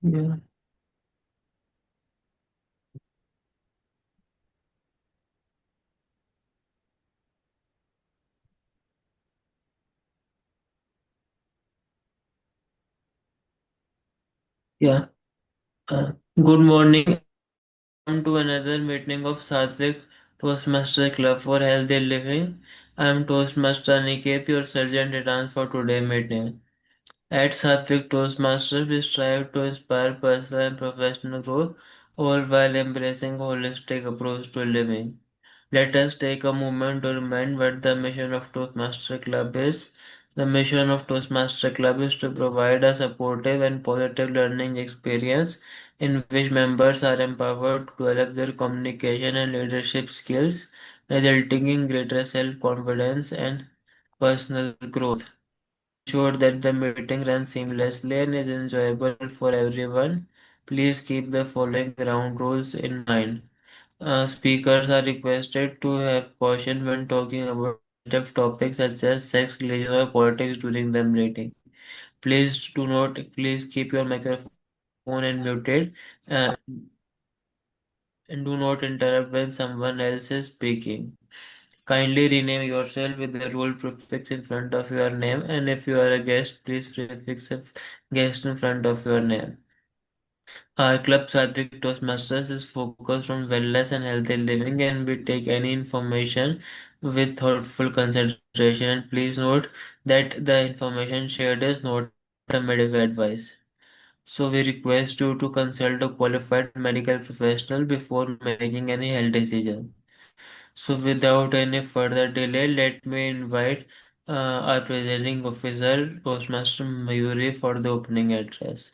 Yeah, yeah. Good morning. Welcome to another meeting of Sattvic Toastmaster Club for Healthy Living. I am Toastmaster Aniket, your sergeant at arms for today's meeting. At Sattvic Toastmasters, we strive to inspire personal and professional growth, all while embracing a holistic approach to living. Let us take a moment to remind what the mission of Toastmaster Club is. The mission of Toastmaster Club is to provide a supportive and positive learning experience in which members are empowered to develop their communication and leadership skills, resulting in greater self-confidence and personal growth. Ensure that the meeting runs seamlessly and is enjoyable for everyone. Please keep the following ground rules in mind. Speakers are requested to have caution when talking about sensitive topics such as sex, religion, or politics during the meeting. Please keep your microphone and muted, uh, and do not interrupt when someone else is speaking. Kindly rename yourself with the role prefix in front of your name, and if you are a guest, please prefix a guest in front of your name. Our club Sattvic Toastmasters is focused on wellness and healthy living, and we take any information with thoughtful consideration. And please note that the information shared is not a medical advice. So we request you to consult a qualified medical professional before making any health decision. So without any further delay, let me invite our presiding officer, Toastmaster Mayuri, for the opening address.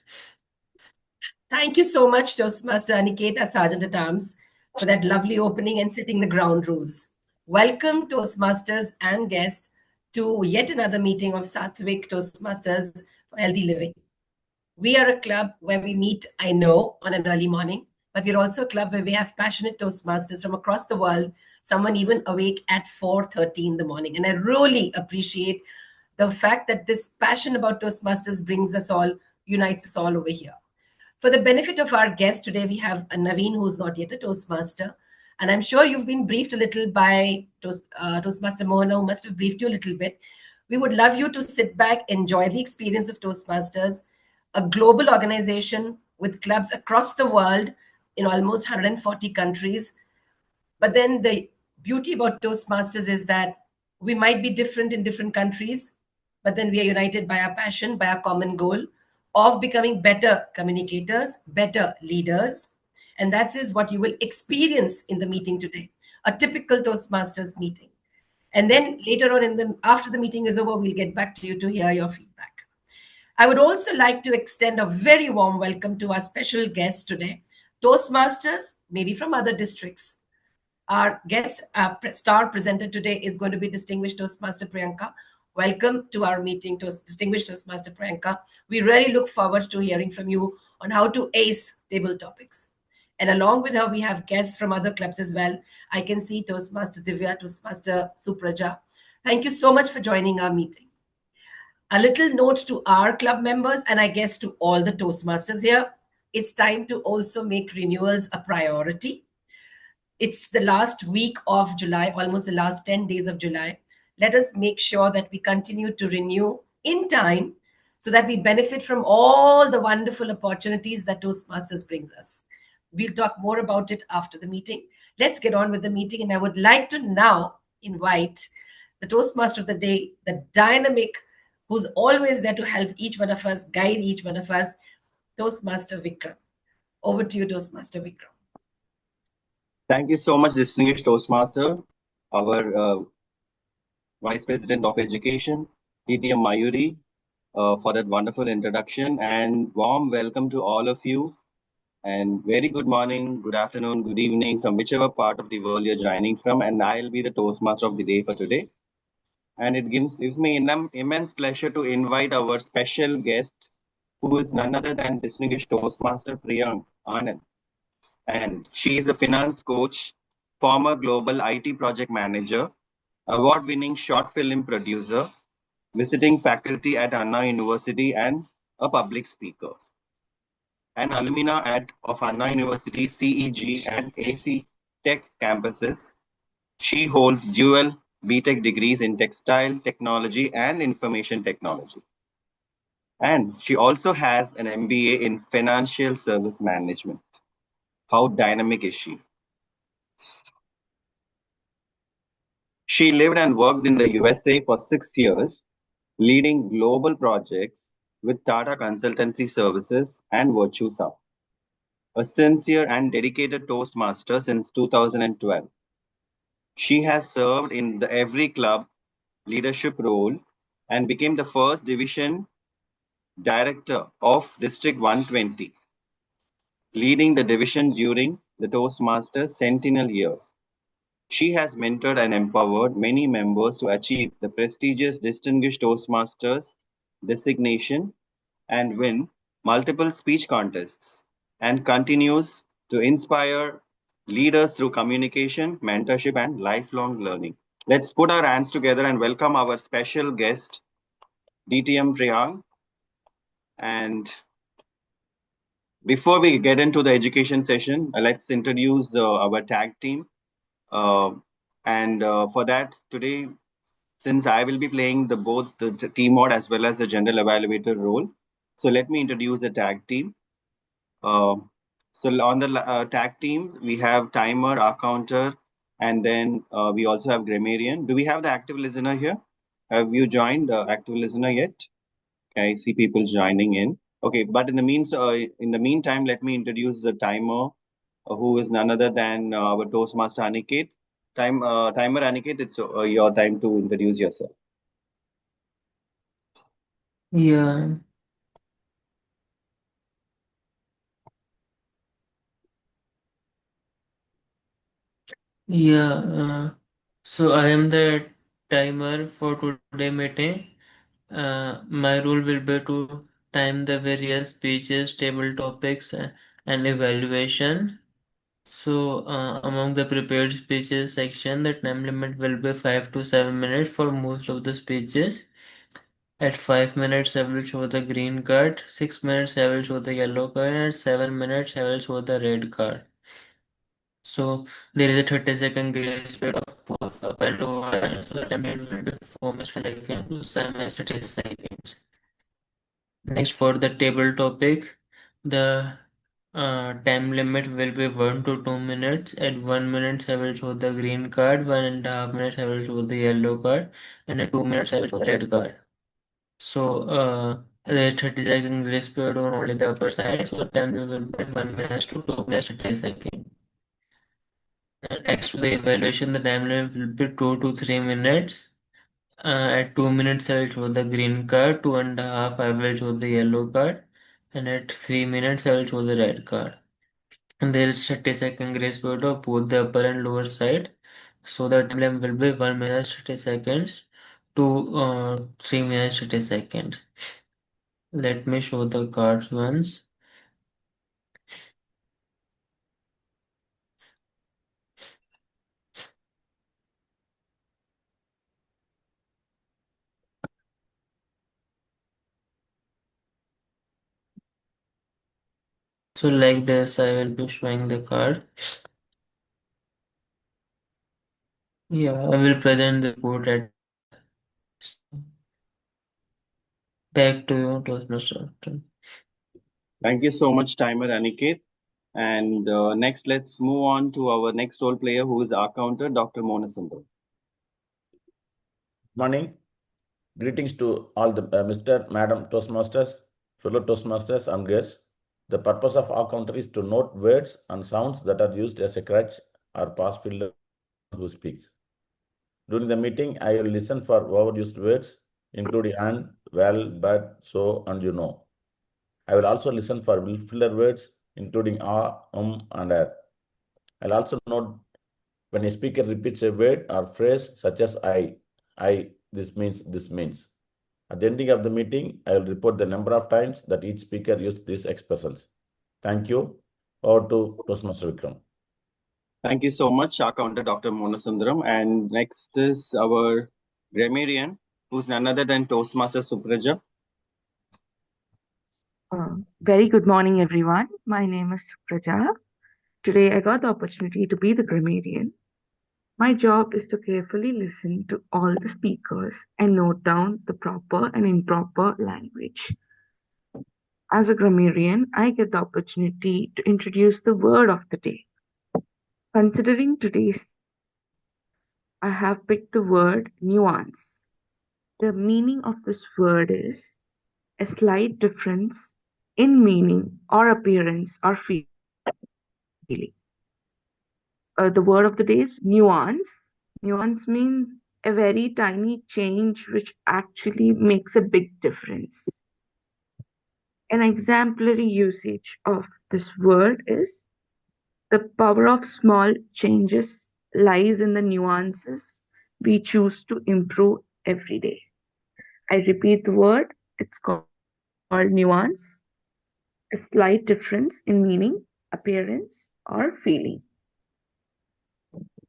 Thank you so much, Toastmaster Aniketa, Sergeant at Arms, for that lovely opening and setting the ground rules. Welcome, Toastmasters and guests, to yet another meeting of Sattvic Toastmasters for Healthy Living. We are a club where we meet, I know, on an early morning, but we're also a club where we have passionate Toastmasters from across the world, someone even awake at 4:30 in the morning. And I really appreciate the fact that this passion about Toastmasters brings us all, unites us all over here. For the benefit of our guest today, we have a Naveen who's not yet a Toastmaster. And I'm sure you've been briefed a little by Toastmaster Mohana, who must have briefed you a little bit. We would love you to sit back, enjoy the experience of Toastmasters, a global organization with clubs across the world in almost 140 countries. But then the beauty about Toastmasters is that we might be different in different countries, but then we are united by our passion, by our common goal of becoming better communicators, better leaders. And that is what you will experience in the meeting today, a typical Toastmasters meeting. And then later on, after the meeting is over, we'll get back to you to hear your feedback. I would also like to extend a very warm welcome to our special guests today, Toastmasters, maybe from other districts. Our guest star presenter today is going to be Distinguished Toastmaster Priyanka. Welcome to our meeting, Distinguished Toastmaster Priyanka. We really look forward to hearing from you on how to ace table topics. And along with her, we have guests from other clubs as well. I can see Toastmaster Divya, Toastmaster Supraja. Thank you so much for joining our meeting. A little note to our club members, and I guess to all the Toastmasters here, it's time to also make renewals a priority. It's the last week of July, almost the last 10 days of July. Let us make sure that we continue to renew in time so that we benefit from all the wonderful opportunities that Toastmasters brings us. We'll talk more about it after the meeting. Let's get on with the meeting. And I would like to now invite the Toastmaster of the day, the dynamic, who's always there to help each one of us, guide each one of us, Toastmaster Vikram. Over to you, Toastmaster Vikram. Thank you so much, distinguished Toastmaster, our Vice President of Education, TTM Mayuri, for that wonderful introduction, and warm welcome to all of you. And very good morning, good afternoon, good evening from whichever part of the world you're joining from. And I'll be the Toastmaster of the day for today. And it gives me immense pleasure to invite our special guest, who is none other than distinguished Toastmaster Priyank Anand. And she is a finance coach, former global IT project manager, award-winning short film producer, visiting faculty at Anna University, and a public speaker. An alumna of Anna University, CEG, and AC Tech campuses, she holds dual BTech degrees in textile technology and information technology. And she also has an MBA in financial service management. How dynamic is she? She lived and worked in the USA for 6 years, leading global projects with Tata Consultancy Services and Virtue South. A sincere and dedicated Toastmaster since 2012. She has served in the every club leadership role and became the first division director of District 120, leading the division during the Toastmasters Centennial year. She has mentored and empowered many members to achieve the prestigious Distinguished Toastmasters designation and win multiple speech contests, and continues to inspire leaders through communication, mentorship, and lifelong learning. Let's put our hands together and welcome our special guest, DTM Priyang. And before we get into the education session, let's introduce our tag team. Uh, and for that, today, since I will be playing both the team mode as well as the general evaluator role, so let me introduce the tag team. Uh, so on the tag team, we have timer, our counter, and then we also have grammarian. Do we have the active listener here? Have you joined active listener yet? Okay, I see people joining in. Okay, but in the meantime, let me introduce the timer, who is none other than our Toastmaster Aniket. Timer Aniket, it's your time to introduce yourself. Yeah, yeah. So I am the timer for today meeting. My role will be to time the various speeches, table topics, and evaluation. So, among the prepared speeches section, the time limit will be 5 to 7 minutes for most of the speeches. At 5 minutes, I will show the green card, 6 minutes, I will show the yellow card, and 7 minutes, I will show the red card. So, there is a 30-second grace period of pause up and over, and so the time limit will be 4 minutes to 7 minutes 30 seconds. Next, for the table topic, the time limit will be 1 to 2 minutes. At 1 minute, I will show the green card, 1.5 minutes, I will show the yellow card, and at 2 minutes, I will show the red card. So, the 30-second grace period on only the upper side, so the time will be 1 minute to 2 minutes 30 seconds. Next, to the evaluation, the time limit will be 2 to 3 minutes. At 2 minutes, I will show the green card, 2.5, I will show the yellow card, and at 3 minutes, I will show the red card. And there is 30-second grace period of both the upper and lower side. So the time limit will be 1 minute 30 seconds to 3 minutes 30 seconds. Let me show the cards once. So like this, I will be showing the card. Yeah, I will present the report at back to you, Toastmaster. Thank you so much, timer Aniket. And next, let's move on to our next role player, who is our counter, Dr. Mona Sundar. Morning. Greetings to all the Mr. Madam Toastmasters, fellow Toastmasters and guests. The purpose of our counter is to note words and sounds that are used as a crutch or pass filler who speaks. During the meeting, I will listen for overused words, including and, well, but, so, and you know. I will also listen for filler words, including and er. I'll also note when a speaker repeats a word or phrase such as this means, this means. At the ending of the meeting, I will report the number of times that each speaker used these expressions. Thank you. Over to Toastmaster Vikram. Thank you so much, our counter Dr. Monasundaram. And next is our grammarian, who's none other than Toastmaster Supraja. Very good morning, everyone. My name is Supraja. Today, I got the opportunity to be the grammarian. My job is to carefully listen to all the speakers and note down the proper and improper language. As a grammarian, I get the opportunity to introduce the word of the day. Considering today's theme, I have picked the word nuance. The meaning of this word is a slight difference in meaning or appearance or feeling. The word of the day is nuance. Nuance means a very tiny change which actually makes a big difference. An exemplary usage of this word is the power of small changes lies in the nuances we choose to improve every day. I repeat the word, it's called nuance, a slight difference in meaning, appearance, or feeling.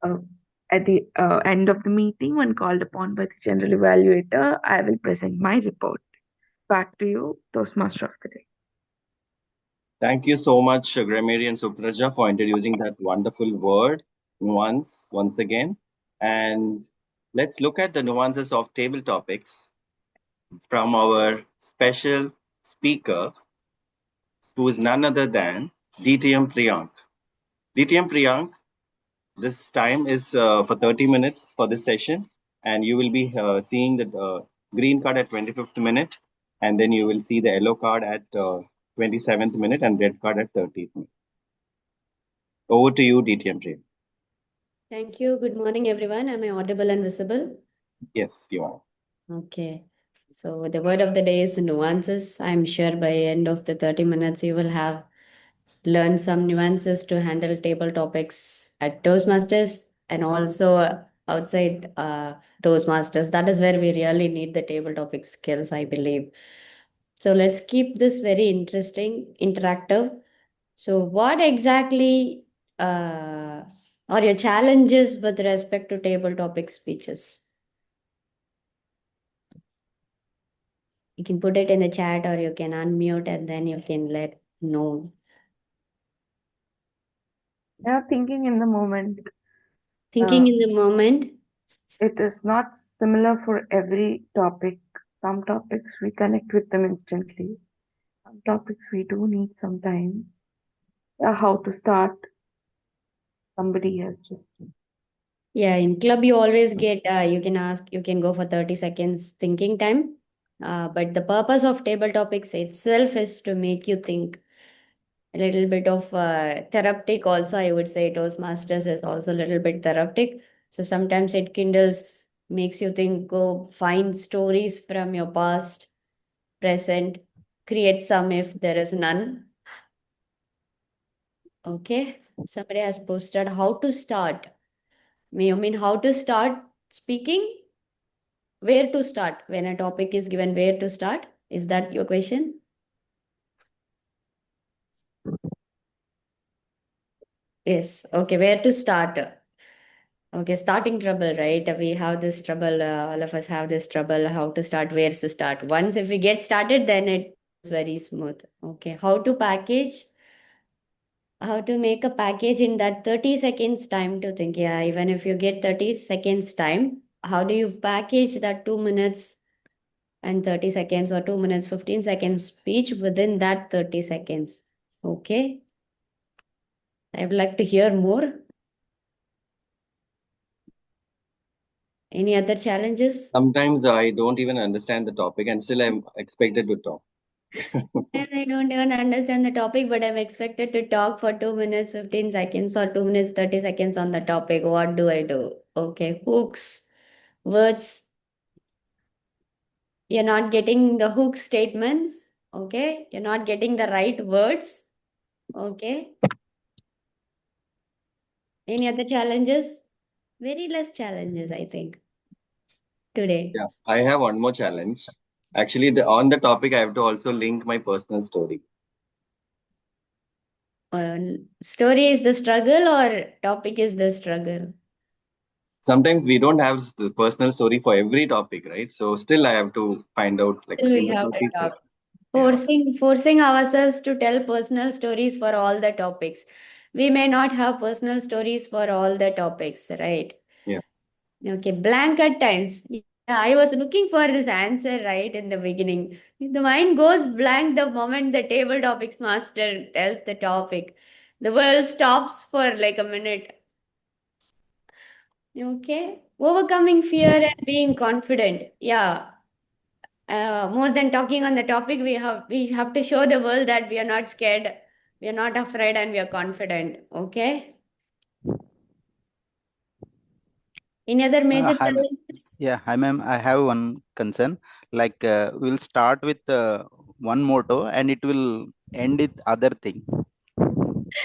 Uh, at the end of the meeting, when called upon by the general evaluator, I will present my report. Back to you, Toastmaster of the day. Thank you so much, grammarian Supraja, for introducing that wonderful word, nuance, once again. And let's look at the nuances of table topics from our special speaker, who is none other than DTM Priyank. DTM Priyank, this time is for 30 minutes for this session, and you will be seeing the green card at 25th minute, and then you will see the yellow card at 27th minute and red card at 30th minute. Over to you, DTM Priyank. Thank you. Good morning, everyone. Am I audible and visible? Yes, you are. Okay. So the word of the day is nuances. I'm sure by end of the 30 minutes, you will have learned some nuances to handle table topics at Toastmasters and also outside Toastmasters. That is where we really need the table topic skills, I believe. So let's keep this very interesting, interactive. So what exactly are your challenges with respect to table topic speeches? You can put it in the chat or you can unmute and then you can let know. Yeah, thinking in the moment. Thinking in the moment. It is not similar for every topic. Some topics we connect with them instantly. Some topics we do need some time. How to start, somebody has just. Yeah, in club you always get, you can go for 30 seconds thinking time. But the purpose of table topics itself is to make you think. A little bit of therapeutic also, I would say Toastmasters is also a little bit therapeutic. So sometimes it kindles, makes you think, go find stories from your past, present, create some if there is none. Okay, somebody has posted how to start. You mean how to start speaking? Where to start? When a topic is given, where to start? Is that your question? Yes. Okay, where to start? Okay, starting trouble, right? We have this trouble, all of us have this trouble, how to start, where to start. Once if we get started, then it's very smooth. Okay, how to package? How to make a package in that 30 seconds time to think. Yeah, even if you get 30 seconds time, how do you package that 2 minutes and 30 seconds or 2 minutes, 15 seconds speech within that 30 seconds? Okay. I would like to hear more. Any other challenges? Sometimes I don't even understand the topic, and still I'm expected to talk. And I don't even understand the topic, but I'm expected to talk for 2 minutes, 15 seconds or 2 minutes, 30 seconds on the topic. What do I do? Okay, hooks, words. You're not getting the hook statements. Okay, you're not getting the right words. Okay. Any other challenges? Very less challenges, I think, today. Yeah, I have one more challenge. Actually, on the topic, I have to also link my personal story. Story is the struggle or topic is the struggle? Sometimes we don't have the personal story for every topic, right? So still I have to find out like Still in we the have to topics. talk. Yeah. Forcing ourselves to tell personal stories for all the topics. We may not have personal stories for all the topics, right? Yeah. Okay, blank at times. Yeah, I was looking for this answer right in the beginning. The mind goes blank the moment the table topics master tells the topic. The world stops for like a minute. Okay, overcoming fear and being confident. Yeah, more than talking on the topic, we have to show the world that we are not scared, we are not afraid, and we are confident. Okay. Any other major Hi, ma'am. challenges? Yeah, hi, ma'am. I have one concern. Like, we'll start with one motto and it will end with other thing.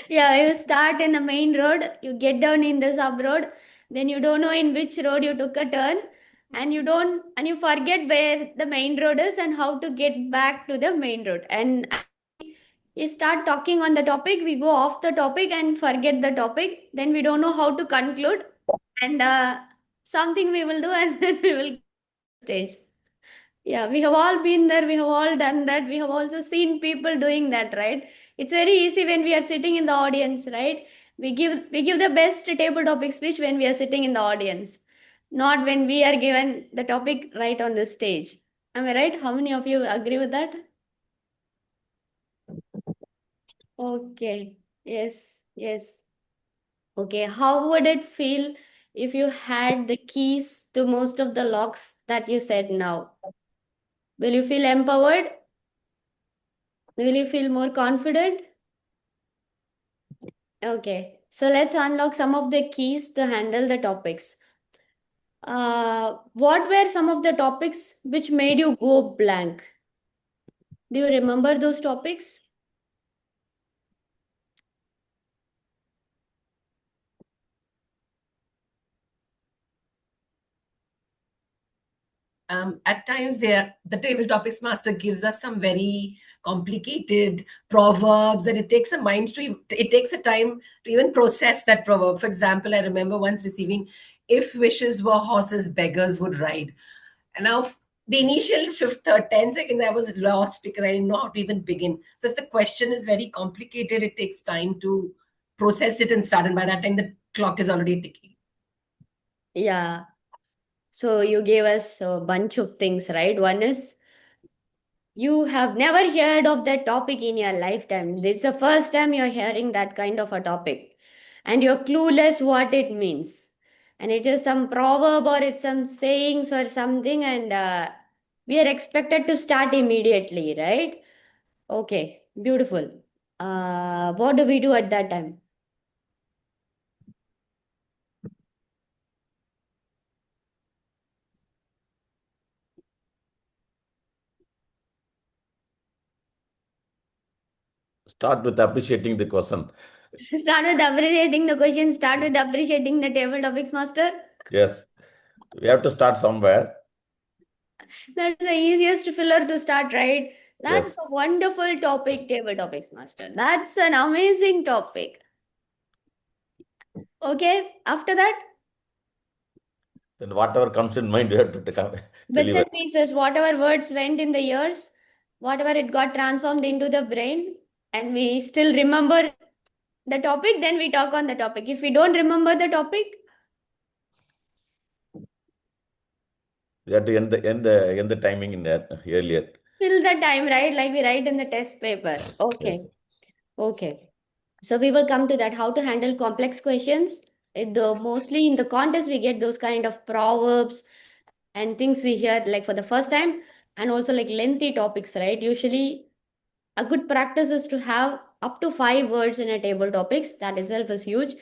Yeah, you start in the main road, you get down in the sub road, then you don't know in which road you took a turn, and you forget where the main road is and how to get back to the main road. And you start talking on the topic, we go off the topic and forget the topic, then we don't know how to conclude, and something we will do, and then we will stage. Yeah, we have all been there, we have all done that, we have also seen people doing that, right? It's very easy when we are sitting in the audience, right? We give the best table topic speech when we are sitting in the audience, not when we are given the topic right on the stage. Am I right? How many of you agree with that? Okay. Yes, yes. Okay, how would it feel if you had the keys to most of the locks that you said now? Will you feel empowered? Will you feel more confident? Okay, so let's unlock some of the keys to handle the topics. What were some of the topics which made you go blank? Do you remember those topics? At times, the table topics master gives us some very complicated proverbs, and it takes a time to even process that proverb. For example, I remember once receiving, "If wishes were horses, beggars would ride." And now, the initial 10 seconds, I was lost because I didn't know how to even begin. So, if the question is very complicated, it takes time to process it and start. And by that time, the clock is already ticking. Yeah. So you gave us a bunch of things, right? One is you have never heard of that topic in your lifetime. This is the first time you're hearing that kind of a topic, and you're clueless what it means. And it is some proverb or it's some sayings or something, and we are expected to start immediately, right? Okay, beautiful. What do we do at that time? Start with appreciating the question. Start with appreciating the question, start with appreciating the table topics master. Yes, we have to start somewhere. That's the easiest filler to start, right? Yes. That's a wonderful topic, table topics master. That's an amazing topic. Okay, after that, Then whatever comes in mind, you have to bits deliver. and pieces, whatever words went in the ears, whatever it got transformed into the brain, and we still remember the topic, then we talk on the topic. If we don't remember the topic, We have to end the timing in that earlier. fill the time, right? Like we write in the test paper. Yes. Okay, okay. So we will come to that, how to handle complex questions. Mostly in the contest, we get those kind of proverbs and things we hear like for the first time, and also like lengthy topics, right? Usually a good practice is to have up to 5 words in a table topics. That itself is huge.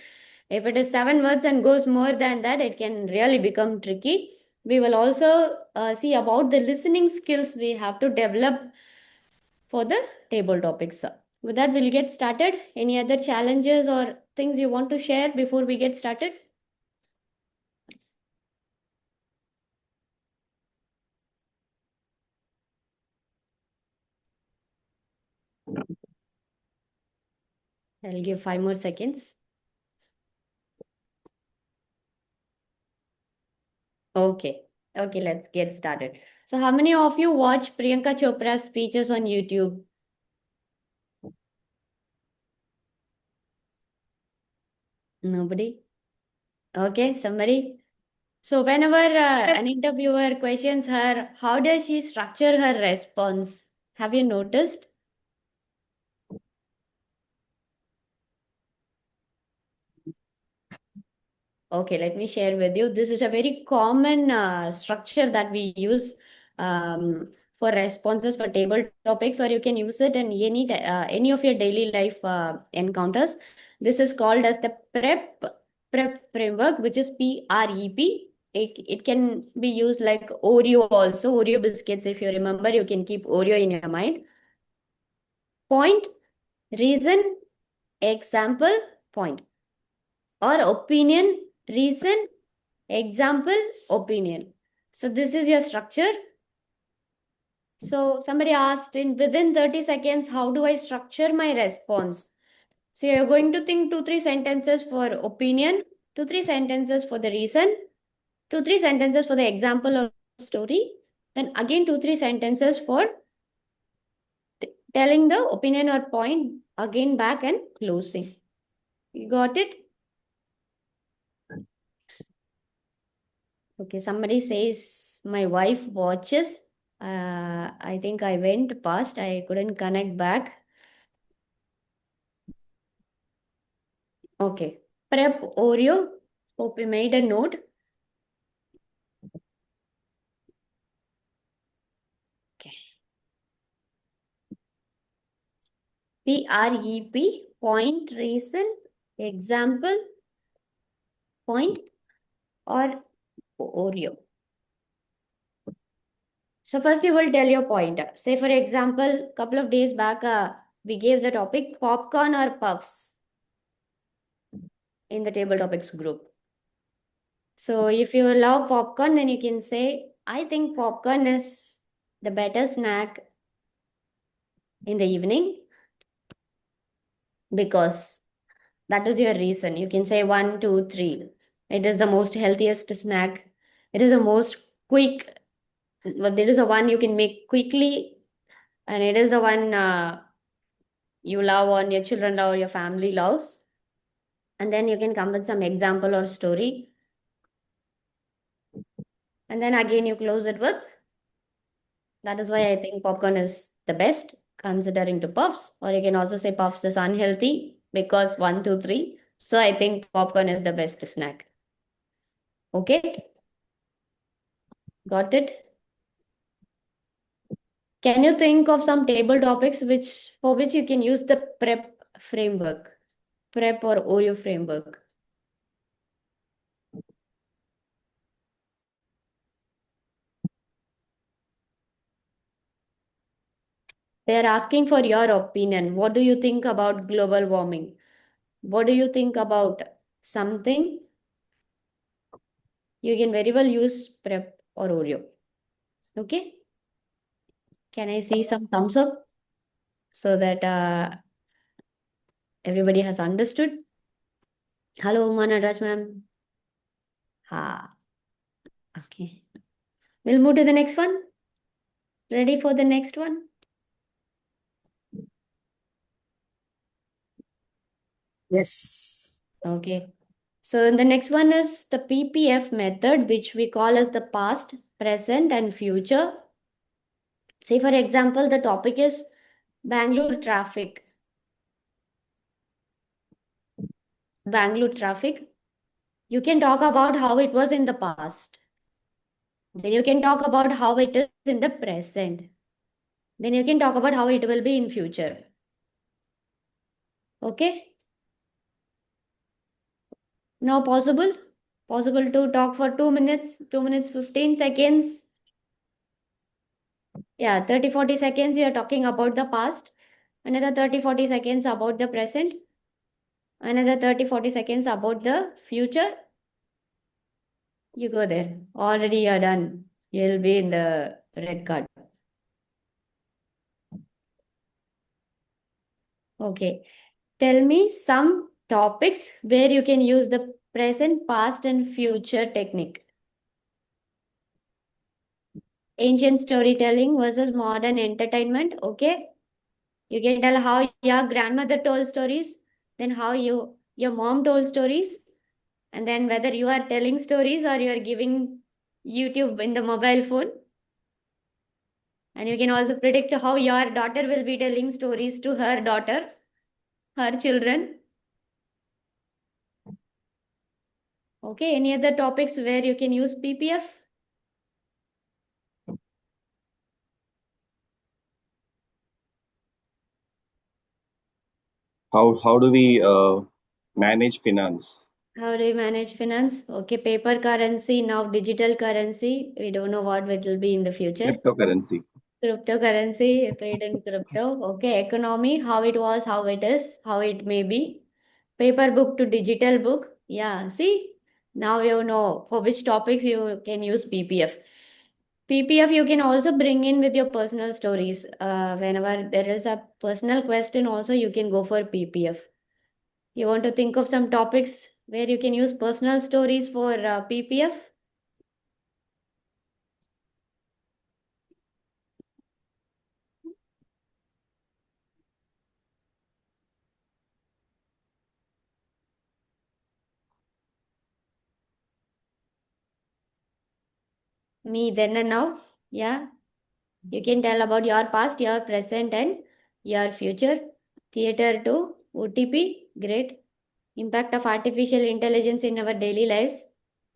If it is 7 words and goes more than that, it can really become tricky. We will also see about the listening skills we have to develop for the table topics. With that, we'll get started. Any other challenges or things you want to share before we get started? I'll give 5 more seconds. Okay. Okay, let's get started. So how many of you watch Priyanka Chopra's speeches on YouTube? Nobody? Okay, somebody? So whenever an interviewer questions her, how does she structure her response? Have you noticed? Okay, let me share with you. This is a very common structure that we use for responses for table topics, or you can use it in any of your daily life encounters. This is called as the prep framework, which is PREP. It can be used like Oreo also, Oreo biscuits. If you remember, you can keep Oreo in your mind. Point, reason, example, point. Or opinion, reason, example, opinion. So this is your structure. So somebody asked in within 30 seconds, how do I structure my response? So you're going to think 2-3 sentences for opinion, 2-3 sentences for the reason, 2-3 sentences for the example or story, then again 2-3 sentences for telling the opinion or point again back and closing. You got it? Okay, somebody says my wife watches. I think I went past. I couldn't connect back. Okay. Prep Oreo. Hope you made a note. Okay. PREP. Point, reason, example, point, or Oreo. So first you will tell your point. Say for example, couple of days back, we gave the topic popcorn or puffs in the table topics group. So if you love popcorn, then you can say, I think popcorn is the better snack in the evening because that is your reason. You can say 1, 2, 3. It is the most healthiest snack. It is the most quick. Well, there is a one you can make quickly, and it is the one you love or your children love or your family loves. And then you can come with some example or story. And then again you close it with, that is why I think popcorn is the best, considering to puffs. Or you can also say puffs is unhealthy because 1, 2, 3. So I think popcorn is the best snack. Okay? Got it? Can you think of some table topics for which you can use the prep framework? Prep or Oreo framework? They are asking for your opinion. What do you think about global warming? What do you think about something? You can very well use prep or Oreo. Okay? Can I see some thumbs up so that everybody has understood? Hello, Manaraj ma'am. Ha. Okay. We'll move to the next one. Ready for the next one? Yes. Okay. So the next one is the PPF method, which we call as the past, present, and future. Say, for example, the topic is Bangalore traffic. Bangalore traffic. You can talk about how it was in the past. Then you can talk about how it is in the present. Then you can talk about how it will be in future. Okay? Now possible? Possible to talk for 2 minutes, 2 minutes, 15 seconds. Yeah, 30, 40 seconds you're talking about the past. Another 30, 40 seconds about the present. Another 30, 40 seconds about the future. You go there. Already you're done. You'll be in the red card. Okay. Tell me some topics where you can use the present, past, and future technique. Ancient storytelling versus modern entertainment. Okay. You can tell how your grandmother told stories, then how your mom told stories, and then whether you are telling stories or you are giving YouTube in the mobile phone. And you can also predict how your daughter will be telling stories to her daughter, her children. Okay, any other topics where you can use PPF? How do we manage finance? How do you manage finance? Okay, paper currency, now digital currency. We don't know what it will be in the future. Cryptocurrency. Cryptocurrency, paid in crypto. Okay, economy, how it was, how it is, how it may be. Paper book to digital book. Yeah, see, now you know for which topics you can use PPF. PPF you can also bring in with your personal stories. Whenever there is a personal question, also you can go for PPF. You want to think of some topics where you can use personal stories for PPF? Me then and now. Yeah. You can tell about your past, your present, and your future. Theater to OTP. Great. Impact of artificial intelligence in our daily lives.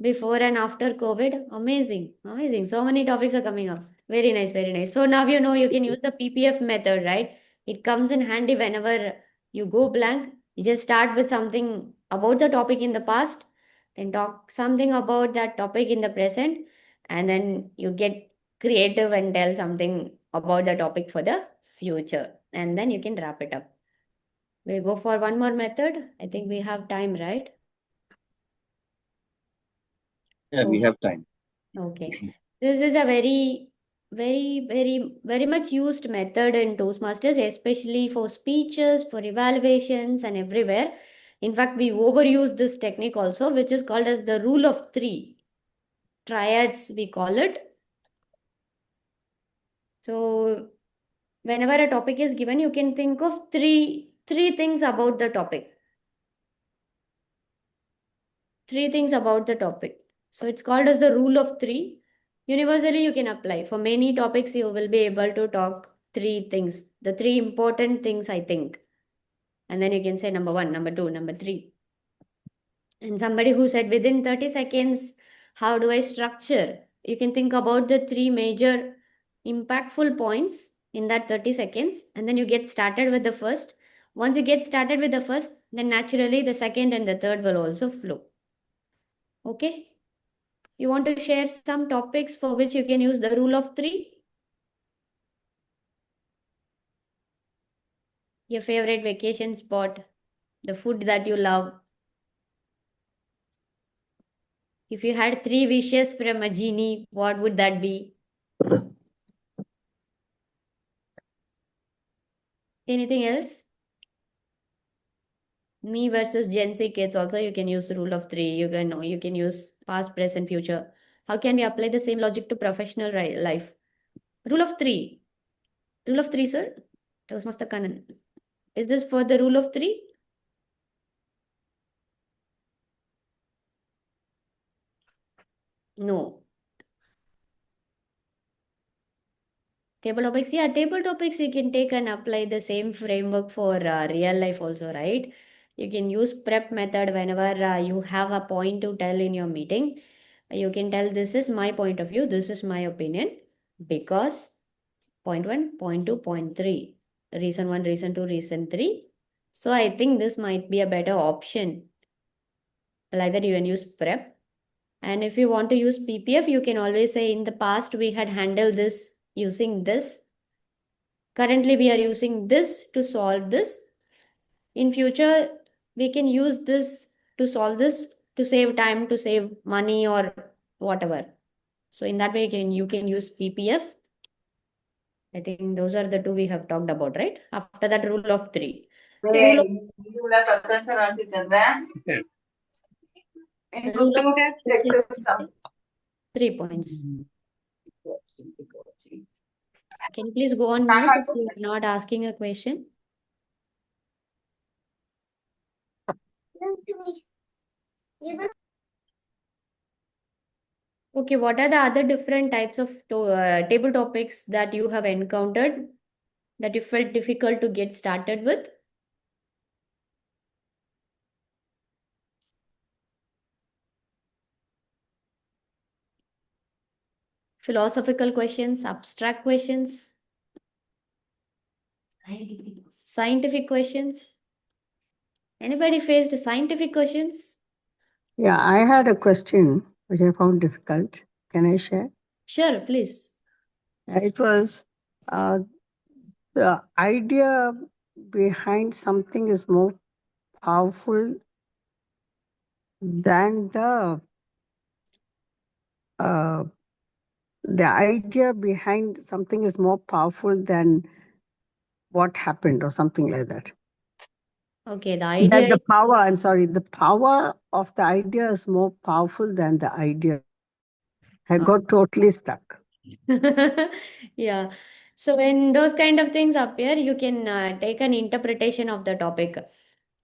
Before and after COVID. Amazing. Amazing. So many topics are coming up. Very nice. Very nice. So now you know you can use the PPF method, right? It comes in handy whenever you go blank. You just start with something about the topic in the past, then talk something about that topic in the present, and then you get creative and tell something about the topic for the future, and then you can wrap it up. We go for one more method. I think we have time, right? Yeah, we Oh, have time. okay. This is a very much used method in Toastmasters, especially for speeches, for evaluations, and everywhere. In fact, we overuse this technique also, which is called as the rule of three. Triads, we call it. So whenever a topic is given, you can think of three things about the topic. Three things about the topic. So it's called as the rule of three. Universally, you can apply. For many topics, you will be able to talk three things. The three important things, I think. And then you can say number one, number two, number three. And somebody who said within 30 seconds, how do I structure? You can think about the three major impactful points in that 30 seconds, and then you get started with the first. Once you get started with the first, then naturally the second and the third will also flow. Okay? You want to share some topics for which you can use the rule of three? Your favorite vacation spot, the food that you love. If you had three wishes from a genie, what would that be? Anything else? Me versus Gen Z kids. Also, you can use the rule of three. You can use past, present, future. How can we apply the same logic to professional life? Rule of three. Rule of three, sir. Toastmaster Kanan. Is this for the rule of three? No. Table topics. Yeah, table topics you can take and apply the same framework for real life also, right? You can use prep method whenever you have a point to tell in your meeting. You can tell this is my point of view, this is my opinion, because point one, point two, point three. Reason one, reason two, reason three. So I think this might be a better option. Like that you can use prep. And if you want to use PPF, you can always say in the past we had handled this using this. Currently we are using this to solve this. In future, we can use this to solve this to save time, to save money or whatever. So in that way, you can use PPF. I think those are the two we have talked about, right? After that, rule of three. Rule of, rule of six, 3 points. Can you please go on mute if you are not asking a question? Okay, what are the other different types of table topics that you have encountered that you felt difficult to get started with? Philosophical questions, abstract questions, scientific questions. Anybody faced scientific questions? Yeah, I had a question which I found difficult. Can I share? Sure, please. It was the idea behind something is more powerful than the idea behind something is more powerful than what happened or something like that. Okay, the idea That the is power, I'm sorry, the power of the idea is more powerful than the idea. I got totally stuck. yeah. So when those kind of things appear, you can take an interpretation of the topic.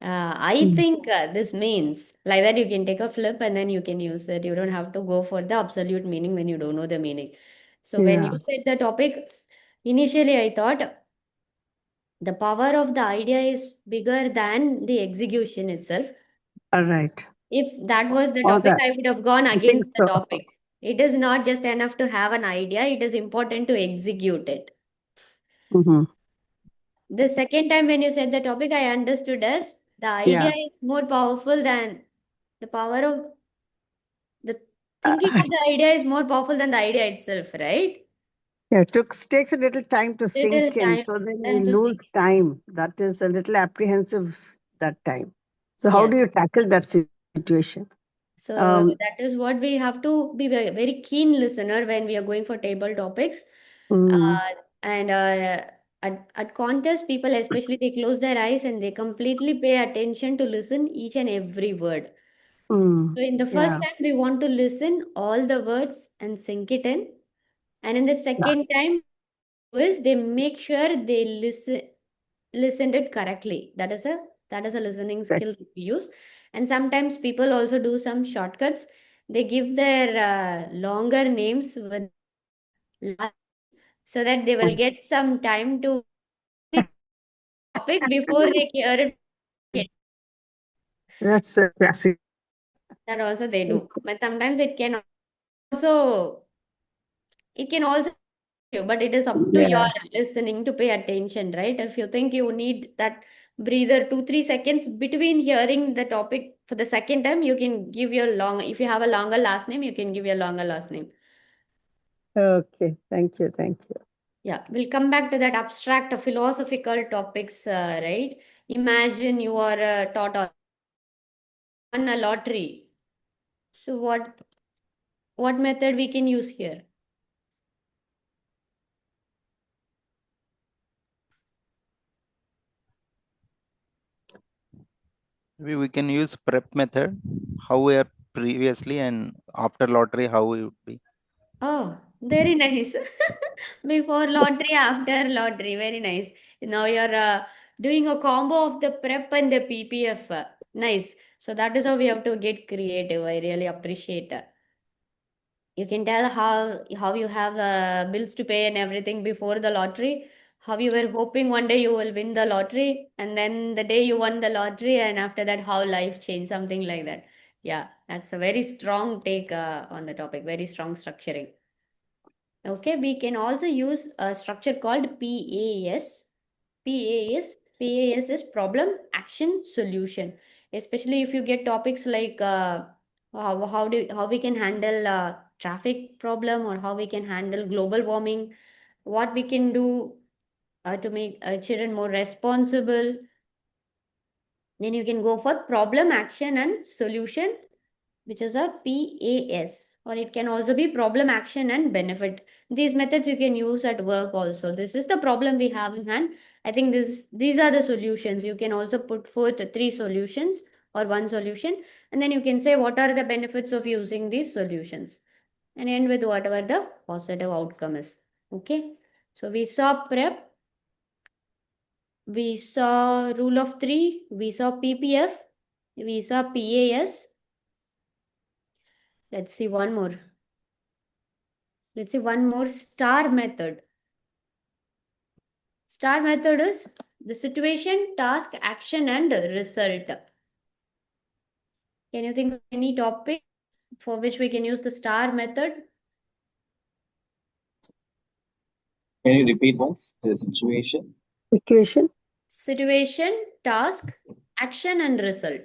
I think this means like that you can take a flip and then you can use it. You don't have to go for the absolute meaning when you don't know the meaning. So when you Yeah, said the topic, initially I thought the power of the idea is bigger than the execution itself. all right. If that was the All topic, that. I would have gone I think against the so. topic. It is not just enough to have an idea, it is important to execute it. Mm-hmm. The second time when you said the topic, I understood as the idea Yeah. is more powerful than the power of the thinking Uh, of the idea is more powerful than the idea itself, right? Yeah, takes a little time to Little sink in. time, So then we time to see. lose time. That is a little apprehensive that time. So how Yeah. do you tackle that situation? So Um, that is what we have to be very, very keen listener when we are going for table topics. mm, And at contest, people especially they close their eyes and they completely pay attention to listen each and every word. So in the yeah, first time, we want to listen all the words and sink it in. And in the yeah, second time, is they make sure they listened it correctly. That is a listening correct. skill that we use. And sometimes people also do some shortcuts. They give their longer names with last so that they will get some time to topic before they hear it. That's a classic. That also they do. But sometimes also it can also but it is up to your Yeah, listening to pay attention, right? If you think you need that breather 2-3 seconds between hearing the topic for the second time, you can give your long, if you have a longer last name, you can give your longer last name. okay. Thank you. Thank you. Yeah, we'll come back to that abstract philosophical topics, right? Imagine you are taught on a lottery. So what method we can use here? We can use prep method, how we are previously and after lottery, how we would be. Oh, very nice. Before lottery, after lottery, very nice. Now you're doing a combo of the prep and the PPF. Nice. So that is how we have to get creative. I really appreciate that. You can tell how you have bills to pay and everything before the lottery. How you were hoping one day you will win the lottery, and then the day you won the lottery, and after that, how life changed, something like that. Yeah, that's a very strong take on the topic. Very strong structuring. Okay, we can also use a structure called PAS. PAS is problem, action, solution. Especially if you get topics like how we can handle traffic problem or how we can handle global warming, what we can do to make children more responsible. Then you can go for problem, action, and solution, which is a PAS, or it can also be problem, action, and benefit. These methods you can use at work also. This is the problem we have in hand, I think these are the solutions. You can also put forth 3 solutions or 1 solution, and then you can say what are the benefits of using these solutions, and end with whatever the positive outcome is. Okay. So we saw prep, we saw rule of 3, we saw PPF, we saw PAS. Let's see one more. Let's see one more, STAR method. STAR method is the situation, task, action, and result. Can you think of any topic for which we can use the STAR method? Can you repeat once the situation? Situation. Situation, task, action, and result.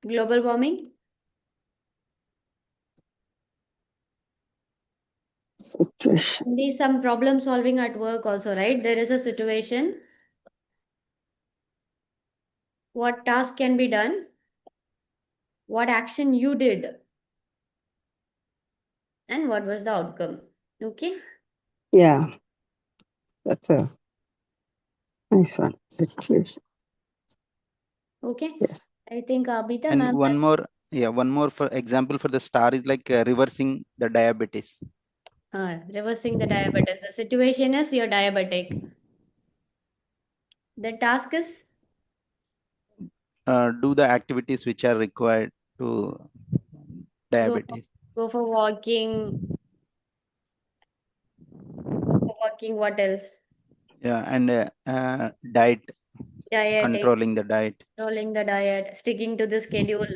Global warming. Situation. Maybe some problem solving at work also, right? There is a situation. What task can be done? What action you did? And what was the outcome? Okay. Yeah. That's a nice one. Situation. Okay. Yes. I think Abhita And ma'am one has more, one more for example for the star is like reversing the diabetes. reversing the diabetes. The situation is you're diabetic. The task is Do the activities which are required to go for, diabetes. go for walking. Go for walking. What else? Yeah, and diet, Dieting, controlling the diet. controlling the diet, sticking to the schedule.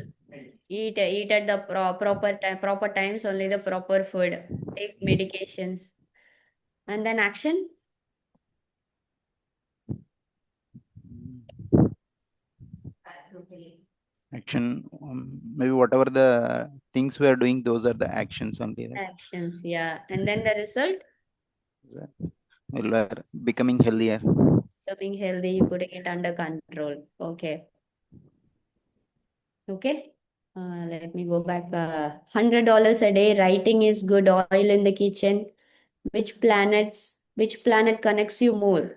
Eat at the proper times, only the proper food. Take medications. And then action. Action, maybe whatever the things we are doing, those are the actions only. Right? Actions, yeah. And then the result, We are becoming healthier. becoming healthy, putting it under control. Okay. Okay. Let me go back. $100 a day. Writing is good. Oil in the kitchen. Which planet connects you more?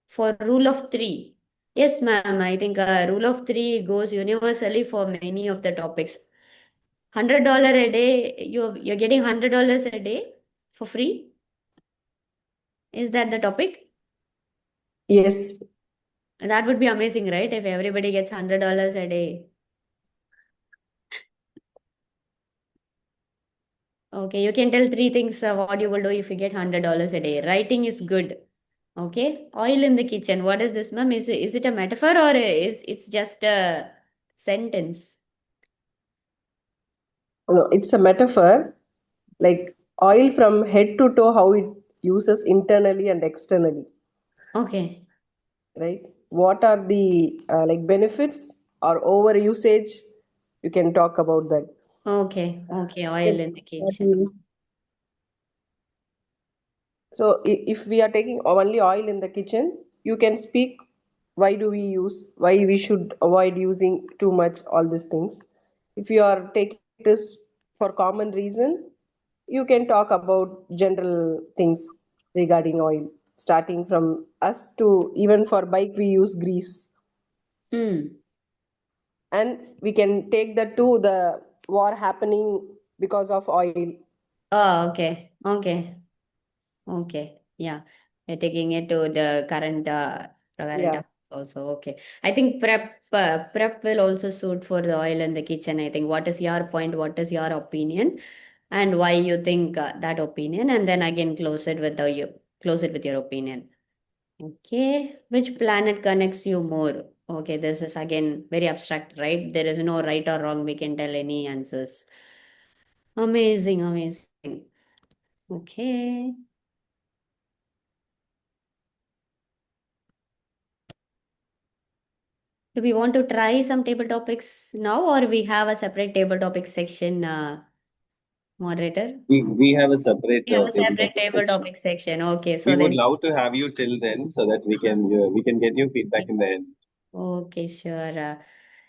For rule of 3. Yes, ma'am. I think rule of 3 goes universally for many of the topics. $100 a day. You're getting $100 a day for free. Is that the topic? Yes. That would be amazing, right? If everybody gets $100 a day. Okay, you can tell 3 things what you will do if you get $100 a day. Writing is good. Okay, oil in the kitchen. What is this, ma'am? Is it a metaphor or is it's just a sentence? No, it's a metaphor, like oil from head to toe, how it uses internally and externally, Okay, right? What are the like benefits or over usage? You can talk about that. okay, oil in the What kitchen. we- So if we are taking only oil in the kitchen, you can speak why do we use, why we should avoid using too much, all these things. If you are taking this for common reason, you can talk about general things regarding oil, starting from us to even for bike we use grease, Hmm. and we can take that to the war happening because of oil. Oh, okay. Yeah, we're taking it to the current Yeah. affairs also. Okay, I think prep will also suit for the oil in the kitchen. I think. What is your point? What is your opinion, and why you think that opinion? And then again close it with your opinion. Okay, which planet connects you more? Okay, this is again very abstract, right? There is no right or wrong. We can tell any answers. Amazing. Okay. Do we want to try some table topics now, or we have a separate table topic section, moderator? We have a separate We have a table separate topic table section. topic section. Okay, so We would then, love to have you till then so that we can get your feedback in the end. okay, sure.